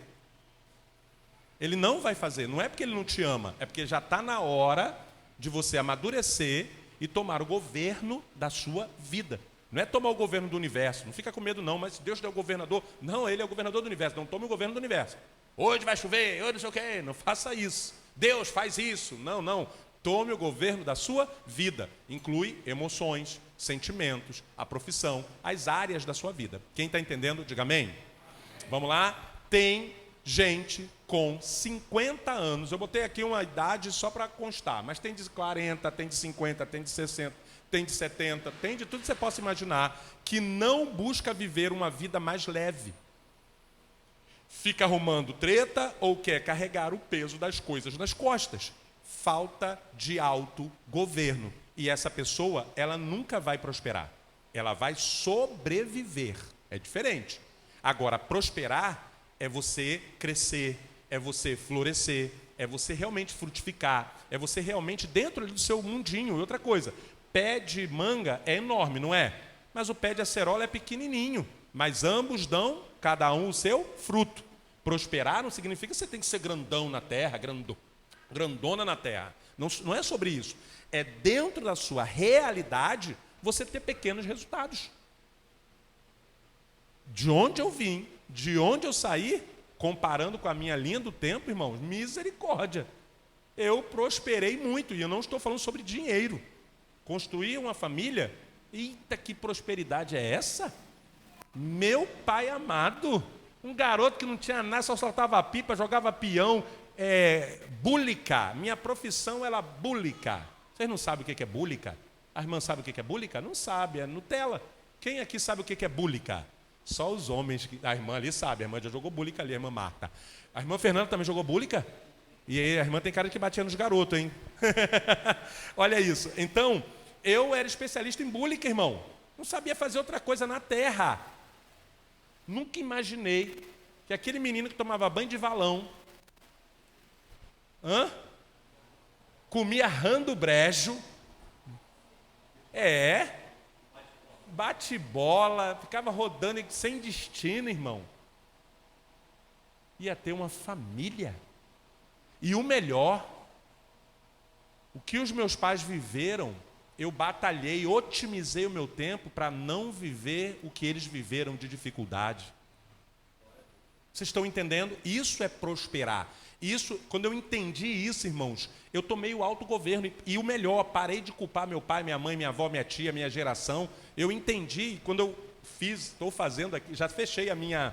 Speaker 1: Ele não vai fazer, não é porque ele não te ama, é porque já está na hora de você amadurecer e tomar o governo da sua vida. Não é tomar o governo do universo, não fica com medo não, mas Deus é o governador. Não, ele é o governador do universo, não tome o governo do universo. Hoje vai chover, hoje não sei o quê, não faça isso. Deus faz isso, não. Tome o governo da sua vida, inclui emoções, sentimentos, a profissão, as áreas da sua vida. Quem está entendendo, diga amém. Vamos lá, tem gente com 50 anos, eu botei aqui uma idade só para constar, mas tem de 40, tem de 50, tem de 60, tem de 70, tem de tudo que você possa imaginar, que não busca viver uma vida mais leve. Fica arrumando treta ou quer carregar o peso das coisas nas costas. Falta de autogoverno. E essa pessoa, ela nunca vai prosperar. Ela vai sobreviver. É diferente. Agora, prosperar é você crescer, é você florescer, é você realmente frutificar, é você realmente dentro do seu mundinho. E outra coisa, pé de manga é enorme, não é? Mas o pé de acerola é pequenininho. Mas ambos dão, cada um, o seu fruto. Prosperar não significa que você tem que ser grandão na terra, grandona na terra. Não é sobre isso. É dentro da sua realidade você ter pequenos resultados. De onde eu vim, de onde eu saí, comparando com a minha linha do tempo, irmãos, misericórdia. Eu prosperei muito, e eu não estou falando sobre dinheiro. Construir uma família, eita, que prosperidade é essa? Meu pai amado, um garoto que não tinha nada, só soltava pipa, jogava peão, búlica. Minha profissão era búlica. Vocês não sabem o que é búlica? A irmã sabe o que é búlica? Não sabe, é Nutella. Quem aqui sabe o que é búlica? Só os homens. A irmã ali sabe, a irmã já jogou búlica ali, a irmã Marta. A irmã Fernanda também jogou búlica? E aí a irmã tem cara de que batia nos garotos, hein? Olha isso. Então, eu era especialista em búlica, irmão. Não sabia fazer outra coisa na terra. Nunca imaginei que aquele menino que tomava banho de valão, comia rã do brejo, bate bola, ficava rodando sem destino, irmão. Ia ter uma família. E o melhor, o que os meus pais viveram, eu batalhei, otimizei o meu tempo para não viver o que eles viveram de dificuldade. Vocês estão entendendo? Isso é prosperar. Isso, quando eu entendi isso, irmãos, eu tomei o autogoverno. E o melhor, parei de culpar meu pai, minha mãe, minha avó, minha tia, minha geração. Eu entendi, quando eu estou fazendo aqui, já fechei a minha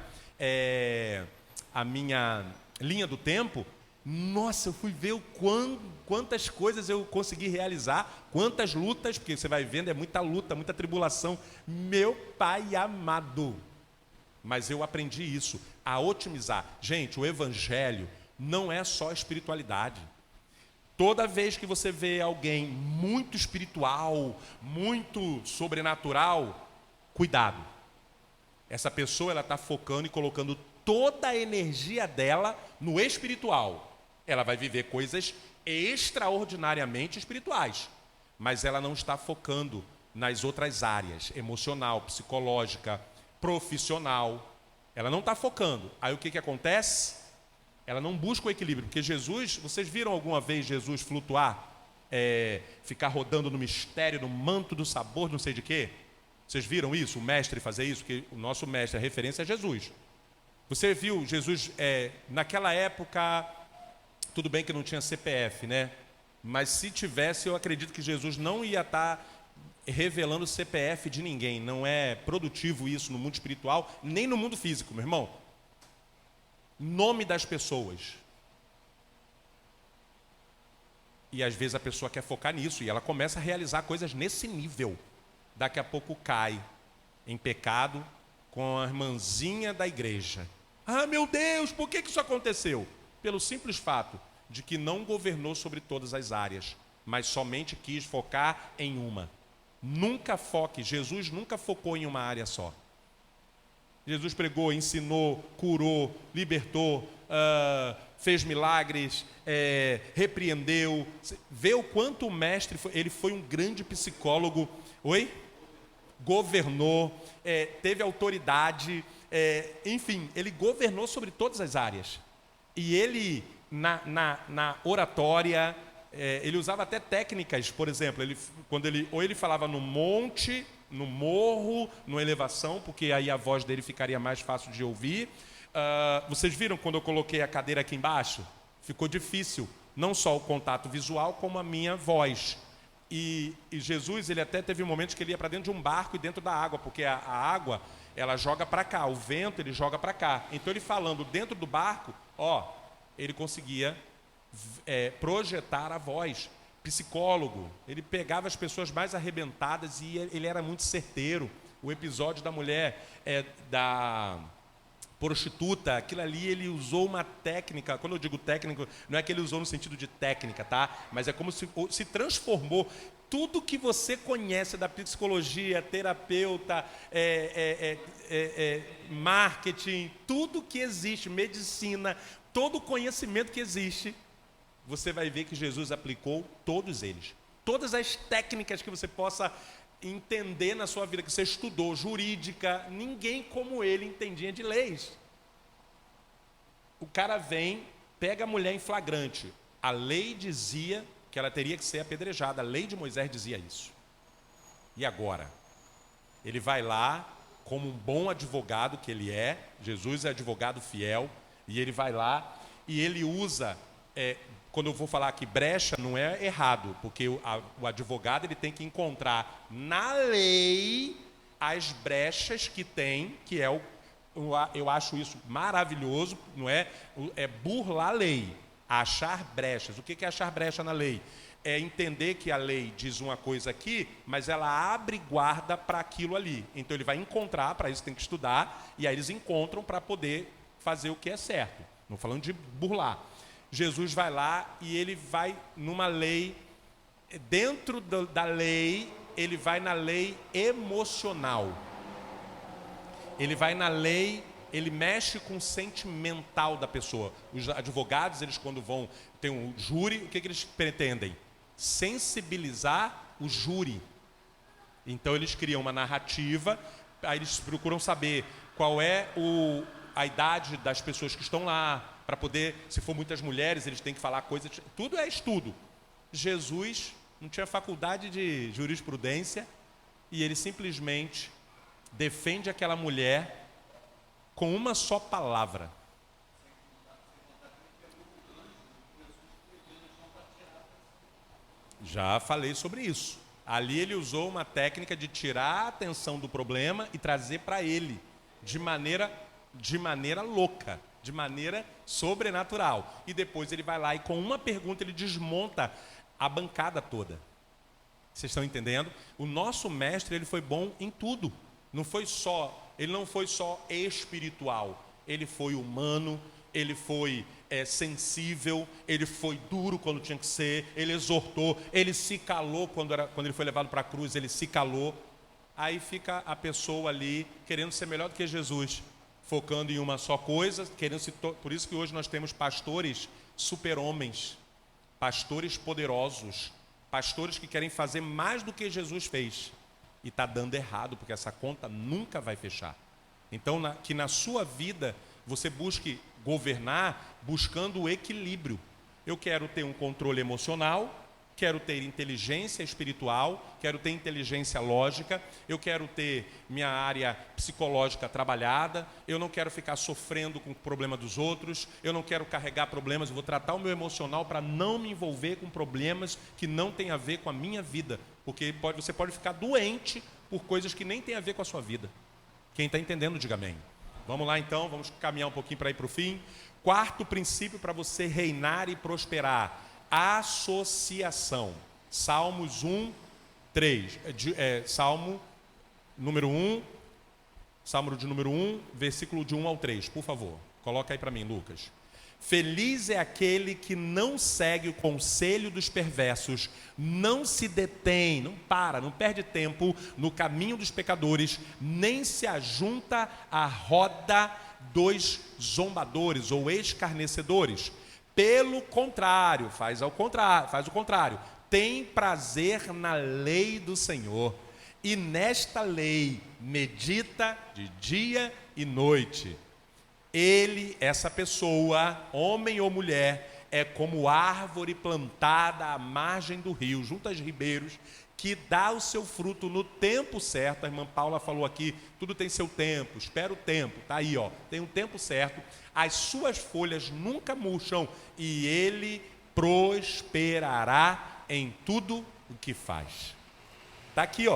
Speaker 1: linha do tempo. Nossa, eu fui ver quantas coisas eu consegui realizar, quantas lutas, porque você vai vendo, é muita luta, muita tribulação. Meu pai amado. Mas eu aprendi isso, a otimizar. Gente, o evangelho não é só espiritualidade. Toda vez que você vê alguém muito espiritual, muito sobrenatural, cuidado. Essa pessoa ela está focando e colocando toda a energia dela no espiritual. Ela vai viver coisas extraordinariamente espirituais, mas ela não está focando nas outras áreas, emocional, psicológica, profissional. Ela não está focando. Aí o que acontece? Ela não busca o equilíbrio, porque Jesus, vocês viram alguma vez Jesus flutuar? Ficar rodando no mistério, no manto do sabor, não sei de quê? Vocês viram isso? O mestre fazer isso? Porque o nosso mestre, a referência é Jesus. Você viu Jesus, naquela época, tudo bem que não tinha CPF, né? Mas se tivesse, eu acredito que Jesus não ia estar revelando o CPF de ninguém. Não é produtivo isso no mundo espiritual, nem no mundo físico, meu irmão. Nome das pessoas. E às vezes a pessoa quer focar nisso e ela começa a realizar coisas nesse nível. Daqui a pouco cai em pecado com a irmãzinha da igreja. Ah, meu Deus, por que isso aconteceu? Pelo simples fato de que não governou sobre todas as áreas, mas somente quis focar em uma. Nunca foque, Jesus nunca focou em uma área só. Jesus pregou, ensinou, curou, libertou, fez milagres, repreendeu. Vê o quanto o mestre foi, ele foi um grande psicólogo. Oi? Governou, teve autoridade, enfim, ele governou sobre todas as áreas. E ele, na oratória, ele usava até técnicas, por exemplo, quando ele falava no monte, no morro, numa elevação, porque aí a voz dele ficaria mais fácil de ouvir. Vocês viram quando eu coloquei a cadeira aqui embaixo? Ficou difícil, não só o contato visual, como a minha voz. E Jesus, ele até teve momentos que ele ia para dentro de um barco e dentro da água, porque a água, ela joga para cá, o vento, ele joga para cá. Então, ele falando dentro do barco, ele conseguia projetar a voz. Psicólogo, ele pegava as pessoas mais arrebentadas e ele era muito certeiro. O episódio da mulher, da prostituta, aquilo ali ele usou uma técnica. Quando eu digo técnica, não é que ele usou no sentido de técnica, tá? Mas é como se transformou. Tudo que você conhece da psicologia, terapeuta, marketing, tudo que existe, medicina, todo o conhecimento que existe, você vai ver que Jesus aplicou todos eles. Todas as técnicas que você possa entender na sua vida, que você estudou, jurídica, ninguém como ele entendia de leis. O cara vem, pega a mulher em flagrante. A lei dizia que ela teria que ser apedrejada, a lei de Moisés dizia isso. E agora? Ele vai lá, como um bom advogado que ele é, Jesus é advogado fiel, e ele vai lá e ele usa, quando eu vou falar aqui brecha, não é errado, porque o advogado ele tem que encontrar na lei as brechas que tem, que é eu acho isso maravilhoso, não é? É burlar a lei, achar brechas. O que é achar brecha na lei? É entender que a lei diz uma coisa aqui, mas ela abre guarda para aquilo ali. Então ele vai encontrar, para isso tem que estudar, e aí eles encontram para poder fazer o que é certo. Não falando de burlar. Jesus vai lá e ele vai numa lei, dentro da lei, ele vai na lei emocional. Ele vai na lei, ele mexe com o sentimental da pessoa. Os advogados, eles quando vão ter um júri, o que eles pretendem? Sensibilizar o júri. Então eles criam uma narrativa, aí eles procuram saber qual é a idade das pessoas que estão lá, para poder, se for muitas mulheres, eles têm que falar coisas, tudo é estudo. Jesus não tinha faculdade de jurisprudência e ele simplesmente defende aquela mulher com uma só palavra. Já falei sobre isso. Ali ele usou uma técnica de tirar a atenção do problema e trazer para ele de maneira louca, de maneira sobrenatural. E depois ele vai lá e com uma pergunta ele desmonta a bancada toda. Vocês estão entendendo? O nosso mestre, ele foi bom em tudo. Ele não foi só espiritual, ele foi humano, ele foi sensível, ele foi duro quando tinha que ser, ele exortou, ele se calou quando ele foi levado para a cruz, ele se calou. aí fica a pessoa ali querendo ser melhor do que Jesus, focando em uma só coisa, por isso que hoje nós temos pastores super-homens, pastores poderosos, pastores que querem fazer mais do que Jesus fez. E está dando errado, porque essa conta nunca vai fechar. Então, que na sua vida você busque governar buscando o equilíbrio. Eu quero ter um controle emocional, quero ter inteligência espiritual, quero ter inteligência lógica, eu quero ter minha área psicológica trabalhada, eu não quero ficar sofrendo com o problema dos outros, eu não quero carregar problemas, eu vou tratar o meu emocional para não me envolver com problemas que não têm a ver com a minha vida, porque você pode ficar doente por coisas que nem têm a ver com a sua vida. Quem está entendendo, diga amém. Vamos lá então, vamos caminhar um pouquinho para ir para o fim. Quarto princípio para você reinar e prosperar: associação. Salmos 1, 3. Salmo número 1, Salmo de número 1, versículo de 1 ao 3, por favor. Coloca aí para mim, Lucas. Feliz é aquele que não segue o conselho dos perversos, não se detém, não perde tempo no caminho dos pecadores, nem se ajunta à roda dos zombadores ou escarnecedores. Pelo contrário, faz o contrário, tem prazer na lei do Senhor, e nesta lei medita de dia e noite. Ele, essa pessoa, homem ou mulher, é como árvore plantada à margem do rio, junto aos ribeiros, que dá o seu fruto no tempo certo. A irmã Paula falou aqui, tudo tem seu tempo, espera o tempo, está aí, tem um tempo certo. As suas folhas nunca murcham e ele prosperará em tudo o que faz. Está aqui,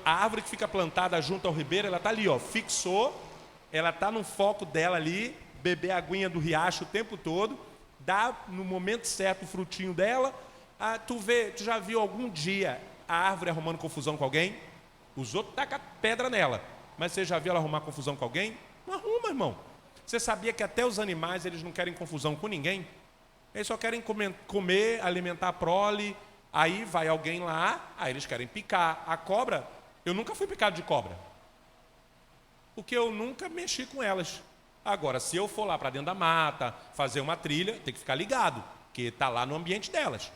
Speaker 1: a árvore que fica plantada junto ao ribeiro, ela está ali, fixou, ela está no foco dela ali, beber a aguinha do riacho o tempo todo, dá no momento certo o frutinho dela. Tu já viu algum dia a árvore arrumando confusão com alguém? Os outros tacam pedra nela, mas você já viu ela arrumar confusão com alguém? Não arruma, irmão. Você sabia que até os animais, eles não querem confusão com ninguém? Eles só querem comer, alimentar a prole. Aí vai alguém lá, aí eles querem picar. A cobra, eu nunca fui picado de cobra, porque eu nunca mexi com elas. Agora, se eu for lá para dentro da mata, fazer uma trilha, tem que ficar ligado, porque está lá no ambiente delas.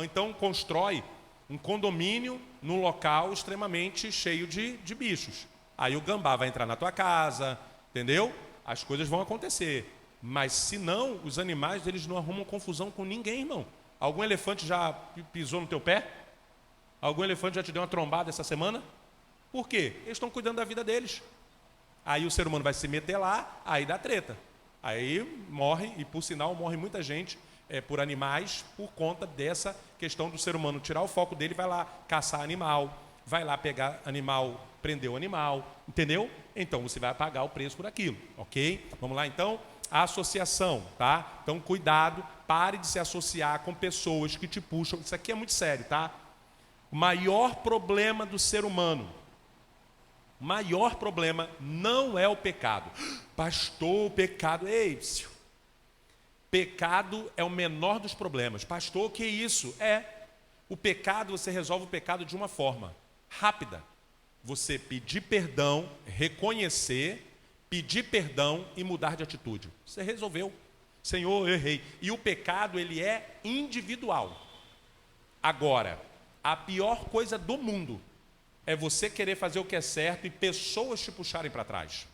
Speaker 1: Então, constrói um condomínio num local extremamente cheio de bichos. Aí o gambá vai entrar na tua casa, entendeu? As coisas vão acontecer. Mas se não, os animais, eles não arrumam confusão com ninguém, irmão. Algum elefante já pisou no teu pé? Algum elefante já te deu uma trombada essa semana? Por quê? Eles estão cuidando da vida deles. Aí o ser humano vai se meter lá, aí dá treta. Aí morre, e por sinal morre muita gente por animais, por conta dessa questão do ser humano tirar o foco dele, vai lá caçar animal, vai lá pegar animal, prender o animal, entendeu? Então você vai pagar o preço por aquilo, ok? Vamos lá então? A associação, tá? Então cuidado, pare de se associar com pessoas que te puxam. Isso aqui é muito sério, tá? O maior problema do ser humano, o maior problema não é o pecado. Pastor, o pecado, pecado é o menor dos problemas. Pastor, o que é isso? O pecado, você resolve o pecado de uma forma rápida. Você pedir perdão, reconhecer, pedir perdão e mudar de atitude. Você resolveu. Senhor, eu errei. E o pecado, ele é individual. Agora, a pior coisa do mundo é você querer fazer o que é certo e pessoas te puxarem para trás.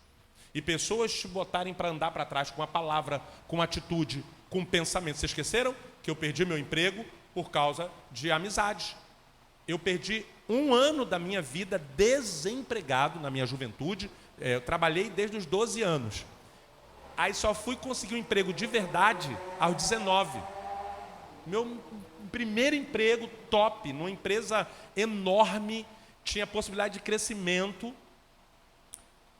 Speaker 1: E pessoas te botarem para andar para trás com a palavra, com atitude, com pensamento. Vocês esqueceram que eu perdi meu emprego por causa de amizades? Eu perdi 1 ano da minha vida desempregado na minha juventude. Eu trabalhei desde os 12 anos. Aí só fui conseguir um emprego de verdade aos 19. Meu primeiro emprego top, numa empresa enorme, tinha possibilidade de crescimento.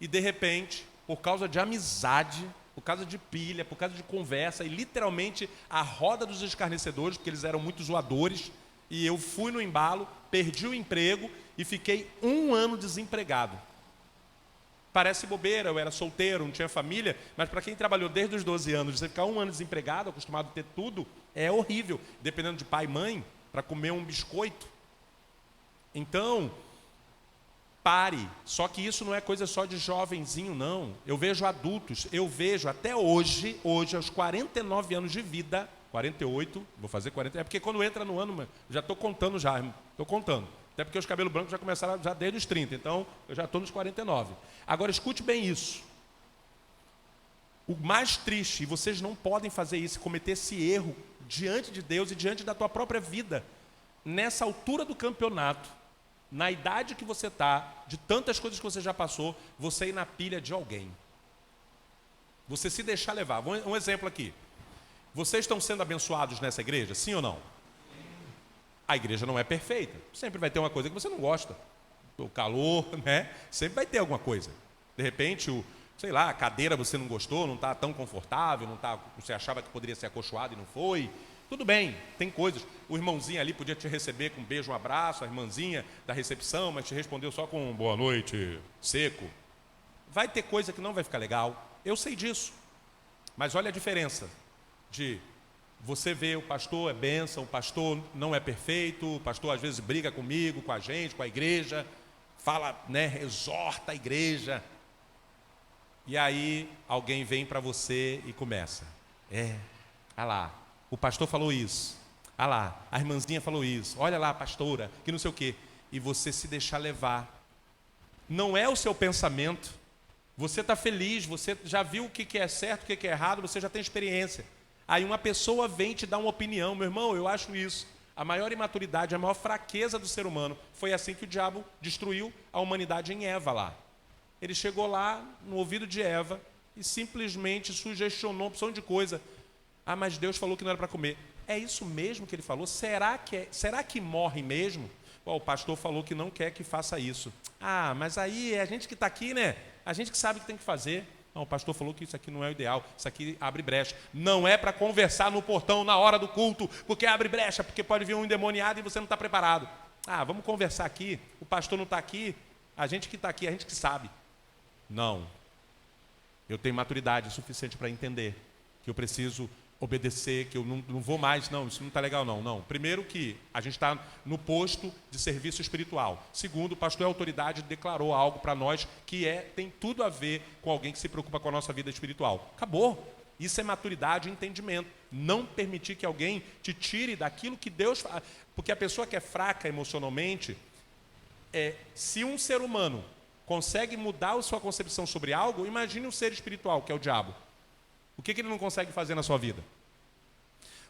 Speaker 1: E de repente, por causa de amizade, por causa de pilha, por causa de conversa, e literalmente a roda dos escarnecedores, porque eles eram muito zoadores, e eu fui no embalo, perdi o emprego e fiquei 1 ano desempregado. Parece bobeira, eu era solteiro, não tinha família, mas para quem trabalhou desde os 12 anos, você ficar 1 ano desempregado, acostumado a ter tudo, é horrível, dependendo de pai e mãe, para comer um biscoito. Então, Pare. Só que isso não é coisa só de jovenzinho, não. Eu vejo adultos, eu vejo até hoje, aos 49 anos de vida, 48, vou fazer 40, é porque quando entra no ano, já estou contando já, estou contando. Até porque os cabelos brancos já começaram já desde os 30, então eu já estou nos 49. Agora escute bem isso. O mais triste, e vocês não podem fazer isso, cometer esse erro diante de Deus e diante da tua própria vida, nessa altura do campeonato, na idade que você está, de tantas coisas que você já passou, você ir na pilha de alguém. Você se deixar levar. Um exemplo aqui. Vocês estão sendo abençoados nessa igreja, sim ou não? A igreja não é perfeita. Sempre vai ter uma coisa que você não gosta. O calor, né? Sempre vai ter alguma coisa. De repente, a cadeira você não gostou, não está tão confortável, você achava que poderia ser acolchoado e não foi. Tudo bem, tem coisas. O irmãozinho ali podia te receber com um beijo, um abraço, a irmãzinha da recepção, mas te respondeu só com um boa noite, seco. Vai ter coisa que não vai ficar legal, eu sei disso. Mas olha a diferença de você ver o pastor é bênção, o pastor não é perfeito, o pastor às vezes briga comigo, com a gente, com a igreja, fala, exorta a igreja. E aí alguém vem para você e começa. Olha lá. O pastor falou isso, lá, a irmãzinha falou isso, olha lá a pastora, que não sei o quê. E você se deixar levar. Não é o seu pensamento. Você está feliz, você já viu o que é certo, o que é errado, você já tem experiência. Aí uma pessoa vem te dar uma opinião, meu irmão, eu acho isso. A maior imaturidade, a maior fraqueza do ser humano, foi assim que o diabo destruiu a humanidade em Eva lá. Ele chegou lá no ouvido de Eva e simplesmente sugestionou uma opção de coisa. Mas Deus falou que não era para comer. É isso mesmo que ele falou? Será que morre mesmo? O pastor falou que não quer que faça isso. Mas aí é a gente que está aqui, né? A gente que sabe o que tem que fazer. Não, o pastor falou que isso aqui não é o ideal. Isso aqui abre brecha. Não é para conversar no portão na hora do culto, porque abre brecha, porque pode vir um endemoniado e você não está preparado. Vamos conversar aqui. O pastor não está aqui. A gente que está aqui, a gente que sabe. Não. Eu tenho maturidade suficiente para entender que eu preciso obedecer, que eu não vou mais, não, isso não está legal não. Primeiro que a gente está no posto de serviço espiritual. Segundo, o pastor e a autoridade declarou algo para nós que tem tudo a ver com alguém que se preocupa com a nossa vida espiritual. Acabou. Isso é maturidade e entendimento. Não permitir que alguém te tire daquilo que Deus faz. Porque a pessoa que é fraca emocionalmente, se um ser humano consegue mudar a sua concepção sobre algo, imagine um ser espiritual, que é o diabo. O que ele não consegue fazer na sua vida?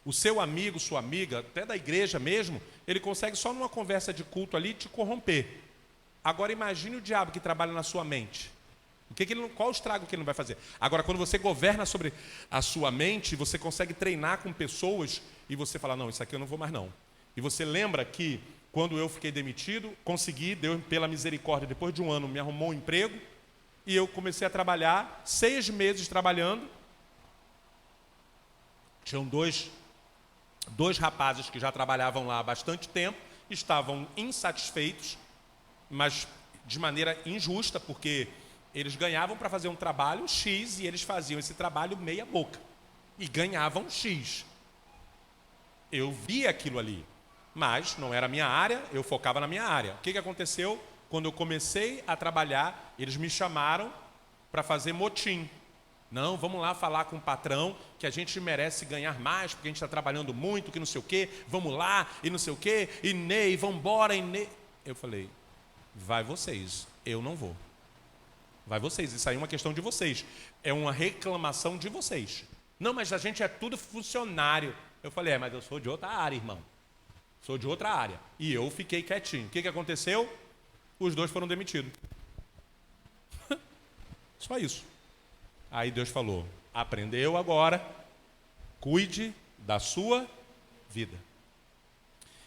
Speaker 1: O seu amigo, sua amiga, até da igreja mesmo, ele consegue só numa conversa de culto ali te corromper. Agora imagine o diabo que trabalha na sua mente. Qual o estrago que ele não vai fazer? Agora, quando você governa sobre a sua mente, você consegue treinar com pessoas e você fala, não, isso aqui eu não vou mais não. E você lembra que quando eu fiquei demitido, Deus pela misericórdia, depois de um ano me arrumou um emprego e eu comecei a trabalhar, 6 meses trabalhando. Tinham dois rapazes que já trabalhavam lá há bastante tempo, estavam insatisfeitos, mas de maneira injusta, porque eles ganhavam para fazer um trabalho X e eles faziam esse trabalho meia boca. E ganhavam X. Eu vi aquilo ali, mas não era a minha área, eu focava na minha área. O que aconteceu? Quando eu comecei a trabalhar, eles me chamaram para fazer motim. Não, vamos lá falar com o patrão que a gente merece ganhar mais, porque a gente está trabalhando muito, que não sei o quê, vamos lá, e não sei o quê, e Ney, vamos embora, e Ney. Eu falei, vai vocês, eu não vou. Vai vocês, isso aí é uma questão de vocês. É uma reclamação de vocês. Não, mas a gente é tudo funcionário. Eu falei, mas eu sou de outra área, irmão. Sou de outra área. E eu fiquei quietinho. O que aconteceu? Os 2 foram demitidos. Só isso. Aí Deus falou, aprendeu agora, cuide da sua vida.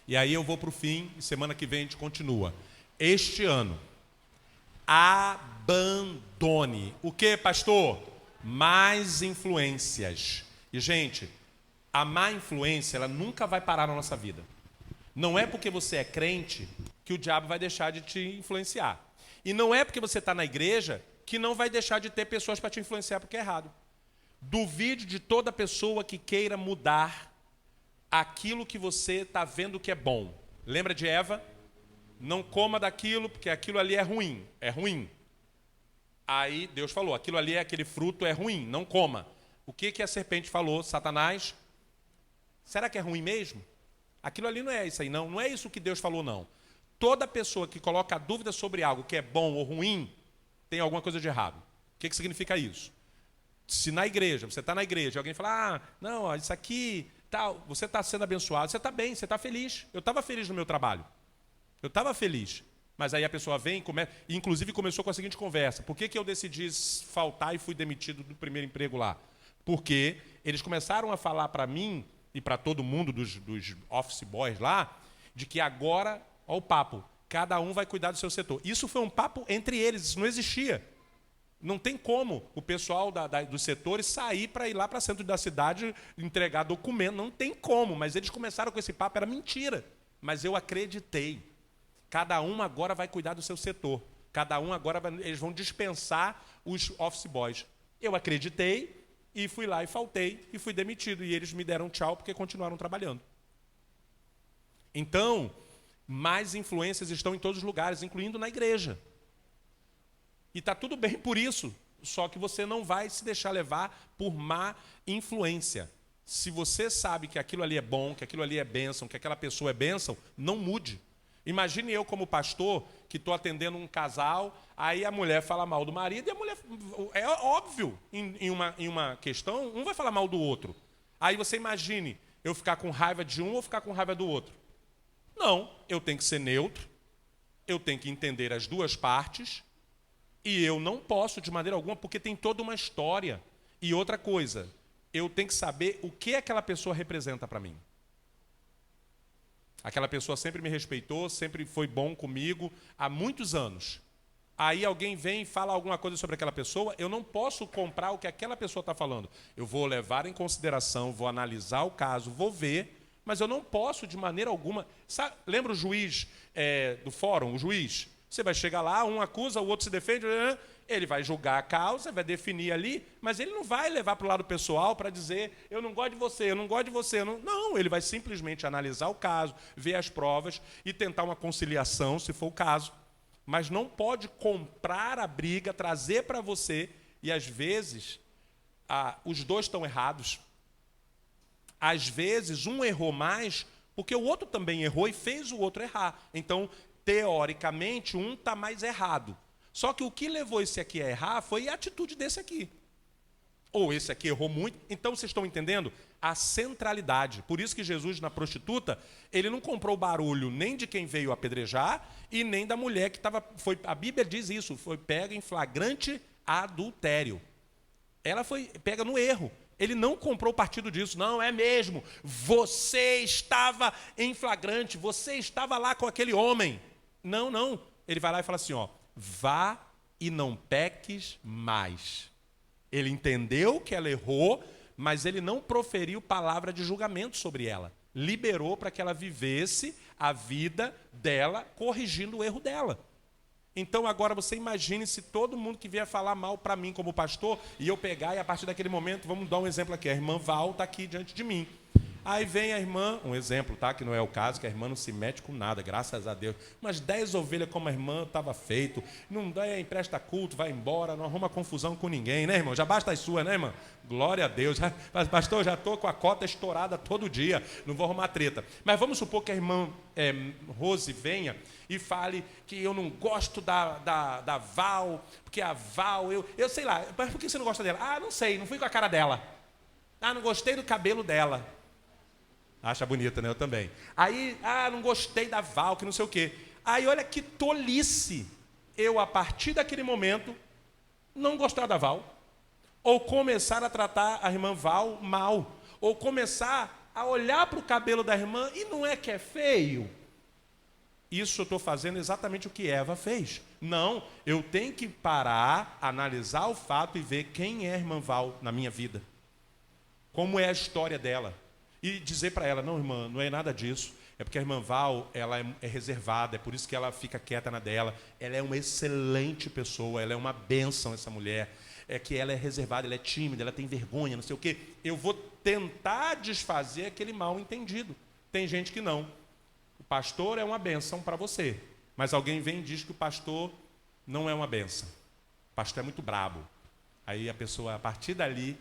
Speaker 1: E aí eu vou para o fim, e semana que vem a gente continua. Este ano, abandone. O que, pastor? Mais influências. E, gente, a má influência, ela nunca vai parar na nossa vida. Não é porque você é crente que o diabo vai deixar de te influenciar. E não é porque você está na igreja que não vai deixar de ter pessoas para te influenciar porque é errado. Duvide de toda pessoa que queira mudar aquilo que você está vendo que é bom. Lembra de Eva? não coma daquilo, porque aquilo ali é ruim, é ruim. Aí Deus falou, aquilo ali é aquele fruto, é ruim, não coma. O que a serpente falou, Satanás? Será que é ruim mesmo? Aquilo ali não é isso aí, não. Não é isso que Deus falou, não. Toda pessoa que coloca dúvida sobre algo que é bom ou ruim, tem alguma coisa de errado. O que significa isso? Se na igreja, você está na igreja, alguém fala, não, ó, isso aqui, tal, você está sendo abençoado, você está bem, você está feliz. Eu estava feliz no meu trabalho. Eu estava feliz. Mas aí a pessoa vem e inclusive começou com a seguinte conversa. Por que eu decidi faltar e fui demitido do primeiro emprego lá? Porque eles começaram a falar para mim e para todo mundo dos office boys lá, de que agora, olha o papo, cada um vai cuidar do seu setor. Isso foi um papo entre eles, isso não existia. Não tem como o pessoal dos setores sair para ir lá para o centro da cidade entregar documento. Não tem como, mas eles começaram com esse papo, era mentira. Mas eu acreditei. Cada um agora vai cuidar do seu setor. Cada um agora, eles vão dispensar os office boys. Eu acreditei e fui lá e faltei e fui demitido. E eles me deram tchau porque continuaram trabalhando. Então, mais influências estão em todos os lugares, incluindo na igreja. E está tudo bem por isso, só que você não vai se deixar levar por má influência. Se você sabe que aquilo ali é bom, que aquilo ali é bênção, que aquela pessoa é bênção, não mude. Imagine eu como pastor, que estou atendendo um casal, aí a mulher fala mal do marido, e a mulher, é óbvio, em uma questão, um vai falar mal do outro. Aí você imagine, eu ficar com raiva de um ou ficar com raiva do outro. Não, eu tenho que ser neutro, eu tenho que entender as duas partes, e eu não posso de maneira alguma, porque tem toda uma história. E outra coisa, eu tenho que saber o que aquela pessoa representa para mim. Aquela pessoa sempre me respeitou, sempre foi bom comigo, há muitos anos. Aí alguém vem e fala alguma coisa sobre aquela pessoa, eu não posso comprar o que aquela pessoa está falando. Eu vou levar em consideração, vou analisar o caso, vou ver, mas eu não posso de maneira alguma... Sabe, lembra o juiz do fórum, o juiz? Você vai chegar lá, um acusa, o outro se defende, ele vai julgar a causa, vai definir ali, mas ele não vai levar para o lado pessoal para dizer, eu não gosto de você, eu não gosto de você. Não, ele vai simplesmente analisar o caso, ver as provas e tentar uma conciliação, se for o caso. Mas não pode comprar a briga, trazer para você, e às vezes os dois estão errados. Às vezes um errou mais, porque o outro também errou e fez o outro errar. Então, teoricamente, um está mais errado. Só que o que levou esse aqui a errar foi a atitude desse aqui. Ou esse aqui errou muito. Então, vocês estão entendendo? A centralidade. Por isso que Jesus, na prostituta, ele não comprou barulho nem de quem veio apedrejar e nem da mulher que estava... A Bíblia diz isso, foi pega em flagrante adultério. Ela foi pega no erro. Ele não comprou partido disso. Não, é mesmo. Você estava em flagrante, você estava lá com aquele homem. Não. Ele vai lá e fala assim, ó, vá e não peques mais. Ele entendeu que ela errou, mas ele não proferiu palavra de julgamento sobre ela. Liberou para que ela vivesse a vida dela, corrigindo o erro dela. Então agora você imagine se todo mundo que vier falar mal para mim como pastor, e eu pegar e a partir daquele momento, vamos dar um exemplo aqui, a irmã Val está aqui diante de mim. Aí vem a irmã, um exemplo, tá? Que não é o caso, que a irmã não se mete com nada, graças a Deus. Umas 10 ovelhas como a irmã estava feito, não dá, empresta culto, vai embora, não arruma confusão com ninguém, né, irmão? Já basta as suas, né, irmã? Glória a Deus. Pastor, já estou com a cota estourada todo dia, não vou arrumar treta. Mas vamos supor que a irmã Rose venha e fale que eu não gosto da Val, porque a Val, eu sei lá, mas por que você não gosta dela? Ah, não sei, não fui com a cara dela. Ah, não gostei do cabelo dela. Acha bonita, né? Eu também. Aí, não gostei da Val, que não sei o quê. Aí, olha que tolice. Eu, a partir daquele momento, não gostar da Val. Ou começar a tratar a irmã Val mal. Ou começar a olhar para o cabelo da irmã e não é que é feio. Isso eu estou fazendo exatamente o que Eva fez. Não, eu tenho que parar, analisar o fato e ver quem é a irmã Val na minha vida. Como é a história dela. E dizer para ela, não, irmã, não é nada disso. É porque a irmã Val, ela é reservada, é por isso que ela fica quieta na dela. Ela é uma excelente pessoa, ela é uma bênção, essa mulher. É que ela é reservada, ela é tímida, ela tem vergonha, não sei o quê. Eu vou tentar desfazer aquele mal entendido. Tem gente que não. O pastor é uma bênção para você. Mas alguém vem e diz que o pastor não é uma benção. O pastor é muito brabo. Aí a pessoa, a partir dali,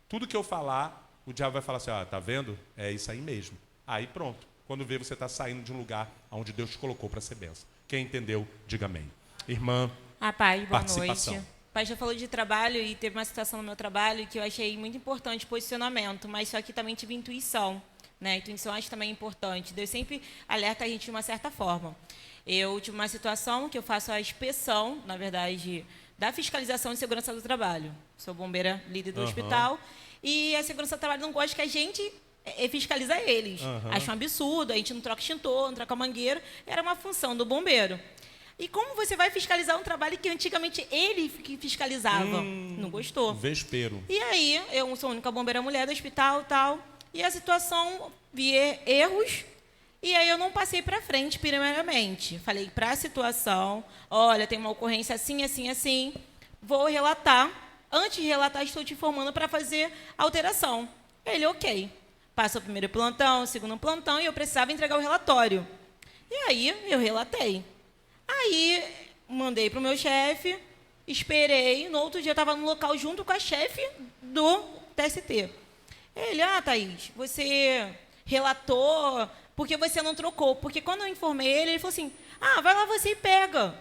Speaker 1: tudo que eu falar, o diabo vai falar assim, tá vendo? É isso aí mesmo. Aí pronto. Quando vê, você está saindo de um lugar onde Deus te colocou para ser benção. Quem entendeu, diga amém. Irmã,
Speaker 2: Paz, boa
Speaker 1: participação.
Speaker 2: noite. O pastor falou de trabalho e teve uma situação no meu trabalho que eu achei muito importante, posicionamento, mas só que também tive intuição. Né? Intuição acho também importante. Deus sempre alerta a gente de uma certa forma. Eu tive uma situação que eu faço a inspeção, na verdade, da fiscalização de segurança do trabalho. Sou bombeira líder do hospital e a segurança do trabalho não gosta que a gente fiscaliza eles. Acho um absurdo, a gente não troca extintor, não troca mangueira. Era uma função do bombeiro. E como você vai fiscalizar um trabalho que antigamente ele que fiscalizava? Não gostou.
Speaker 1: Vespero.
Speaker 2: E aí, eu sou a única bombeira mulher do hospital e tal. E a situação, vi erros, e aí eu não passei para frente, primeiramente. Falei para a situação, olha, tem uma ocorrência assim, assim, assim, vou relatar. Antes de relatar, estou te informando para fazer a alteração. Ele, ok. Passou o primeiro plantão, o segundo plantão, e eu precisava entregar o relatório. E aí, eu relatei. Aí, mandei para o meu chefe, esperei, no outro dia eu estava no local junto com a chefe do TST. Ele, Thaís, você relatou, porque você não trocou? Porque quando eu informei ele, ele falou assim, vai lá você e pega.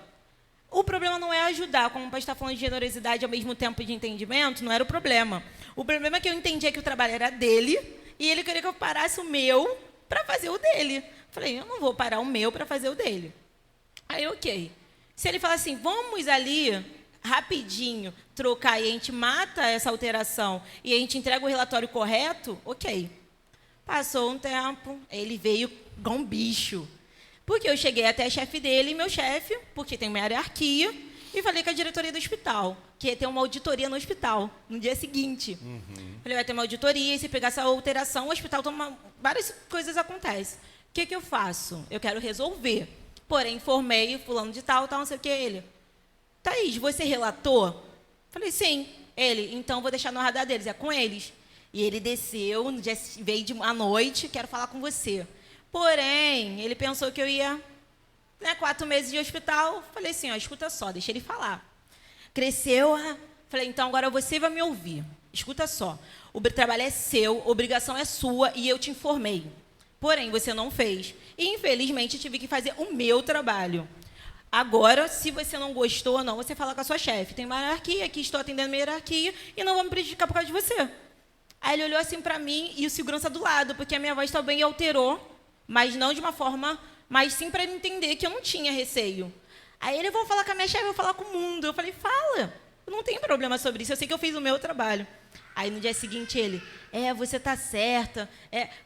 Speaker 2: O problema não é ajudar, como o pastor está falando de generosidade ao mesmo tempo de entendimento, não era o problema. O problema é que eu entendia que o trabalho era dele e ele queria que eu parasse o meu para fazer o dele. Falei, eu não vou parar o meu para fazer o dele. Aí, ok. Se ele falar assim, vamos ali rapidinho trocar e a gente mata essa alteração e a gente entrega o relatório correto, ok. Passou um tempo, ele veio igual um bicho. Porque eu cheguei até a chefe dele e meu chefe, porque tem uma hierarquia, e falei com a diretoria do hospital, que ia ter uma auditoria no hospital, no dia seguinte. Falei, vai ter uma auditoria, e se pegar essa alteração, o hospital toma... Várias coisas acontecem. O que eu faço? Eu quero resolver. Porém, informei fulano de tal, não sei o que, ele... Thaís, você relatou? Falei, sim. Ele, então vou deixar no radar deles, é com eles. E ele desceu, no dia, veio à noite, quero falar com você. Porém, ele pensou que eu ia, 4 meses de hospital. Falei assim, escuta só, deixa ele falar. Cresceu, falei, então agora você vai me ouvir. Escuta só, o trabalho é seu, obrigação é sua e eu te informei. Porém, você não fez. E, infelizmente, tive que fazer o meu trabalho. Agora, se você não gostou ou não, você fala com a sua chefe. Tem uma hierarquia, aqui estou atendendo a minha hierarquia e não vou me prejudicar por causa de você. Aí ele olhou assim para mim e o segurança do lado, porque a minha voz também alterou, mas não de uma forma, mas sim para ele entender que eu não tinha receio. Aí ele, vou falar com a minha chefe, vou falar com o mundo. Eu falei, fala, eu não tenho problema sobre isso, eu sei que eu fiz o meu trabalho. Aí no dia seguinte ele, você tá certa,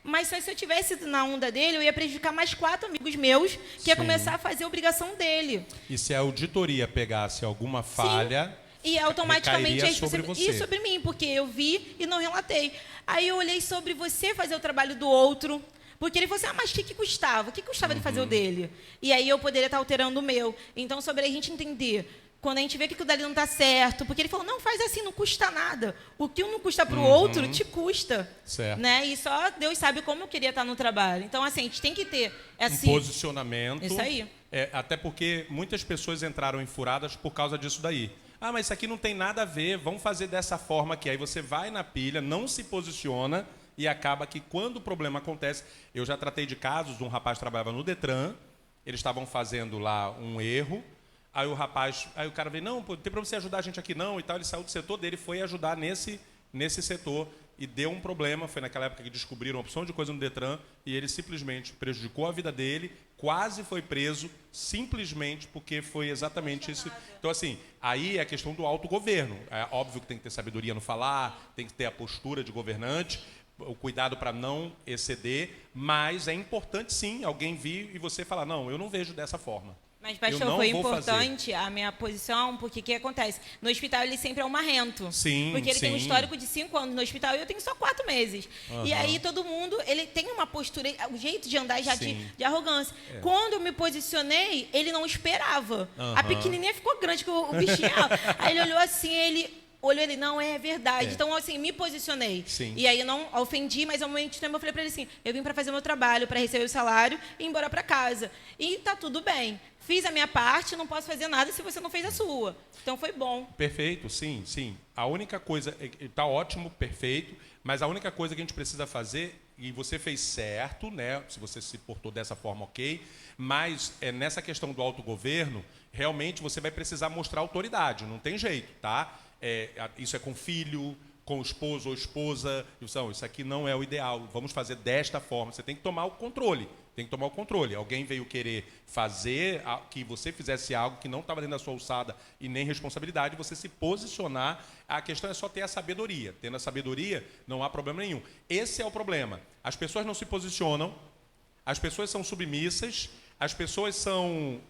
Speaker 2: mas se eu tivesse na onda dele, eu ia prejudicar mais 4 amigos meus que ia começar a fazer a obrigação dele.
Speaker 1: E se a auditoria pegasse alguma falha,
Speaker 2: e automaticamente
Speaker 1: sobre você.
Speaker 2: E sobre mim, porque eu vi e não relatei. Aí eu olhei sobre você fazer o trabalho do outro, porque ele falou assim, mas o que custava? O que custava de fazer o dele? E aí eu poderia estar alterando o meu. Então, sobre a gente entender... Quando a gente vê que o dali não está certo, porque ele falou, não, faz assim, não custa nada. O que não custa para o outro, te custa.
Speaker 1: Certo.
Speaker 2: Né? E só Deus sabe como eu queria estar no trabalho. Então, assim, a gente tem que ter
Speaker 1: um posicionamento.
Speaker 2: Isso aí.
Speaker 1: Até porque muitas pessoas entraram em furadas por causa disso daí. Mas isso aqui não tem nada a ver, vamos fazer dessa forma aqui. Aí você vai na pilha, não se posiciona e acaba que quando o problema acontece... Eu já tratei de casos, um rapaz trabalhava no Detran, eles estavam fazendo lá um erro, aí o cara veio, não, pô, tem para você ajudar a gente aqui não, e tal. Ele saiu do setor dele, foi ajudar nesse setor e deu um problema. Foi naquela época que descobriram uma opção de coisa no Detran e ele simplesmente prejudicou a vida dele, quase foi preso, simplesmente porque foi exatamente isso. Então, assim, aí é a questão do autogoverno. É óbvio que tem que ter sabedoria no falar, tem que ter a postura de governante, o cuidado para não exceder, mas é importante, sim, alguém vir e você falar, não, eu não vejo dessa forma.
Speaker 2: Mas, pastor, foi importante a minha posição, porque o que acontece? No hospital, ele sempre é um marrento.
Speaker 1: Sim,
Speaker 2: porque ele tem um histórico de 5 anos no hospital e eu tenho só 4 meses. E aí, todo mundo, ele tem uma postura, o jeito de andar já de arrogância. Quando eu me posicionei, ele não esperava. A pequenininha ficou grande, que o bichinho... Aí ele olhou assim, olhou ele, não, é verdade.
Speaker 1: É.
Speaker 2: Então, assim, me posicionei.
Speaker 1: Sim.
Speaker 2: E aí eu não ofendi, mas ao mesmo tempo eu falei para ele assim, eu vim para fazer meu trabalho, para receber o salário e ir embora para casa. E tá tudo bem. Fiz a minha parte, não posso fazer nada se você não fez a sua. Então foi bom.
Speaker 1: Perfeito, sim, sim. A única coisa, está ótimo, perfeito, mas a única coisa que a gente precisa fazer, e você fez certo, né? Se você se portou dessa forma, ok, mas nessa questão do autogoverno, realmente você vai precisar mostrar autoridade, não tem jeito, tá? Isso é com filho, com esposo ou esposa, isso aqui não é o ideal, vamos fazer desta forma, você tem que tomar o controle. Tem que tomar o controle. Alguém veio querer fazer que você fizesse algo que não estava dentro da sua alçada e nem responsabilidade, você se posicionar. A questão é só ter a sabedoria. Tendo a sabedoria, não há problema nenhum. Esse é o problema. As pessoas não se posicionam, as pessoas são submissas, as pessoas são...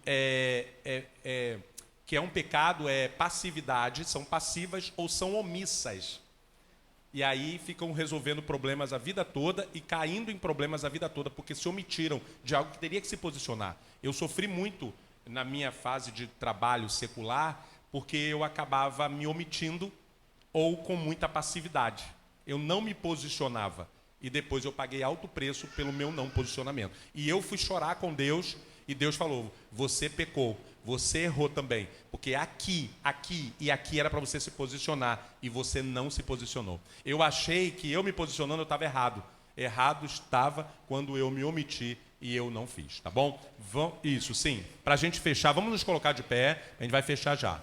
Speaker 1: que é um pecado, é passividade, são passivas ou são omissas. E aí ficam resolvendo problemas a vida toda e caindo em problemas a vida toda, porque se omitiram de algo que teria que se posicionar. Eu sofri muito na minha fase de trabalho secular, porque eu acabava me omitindo ou com muita passividade. Eu não me posicionava. E depois eu paguei alto preço pelo meu não posicionamento. E eu fui chorar com Deus e Deus falou, você pecou. Você errou também, porque aqui e aqui era para você se posicionar e você não se posicionou. Eu achei que eu me posicionando eu estava errado. Errado estava quando eu me omiti e eu não fiz, tá bom? Isso, sim. Para a gente fechar, vamos nos colocar de pé, a gente vai fechar já.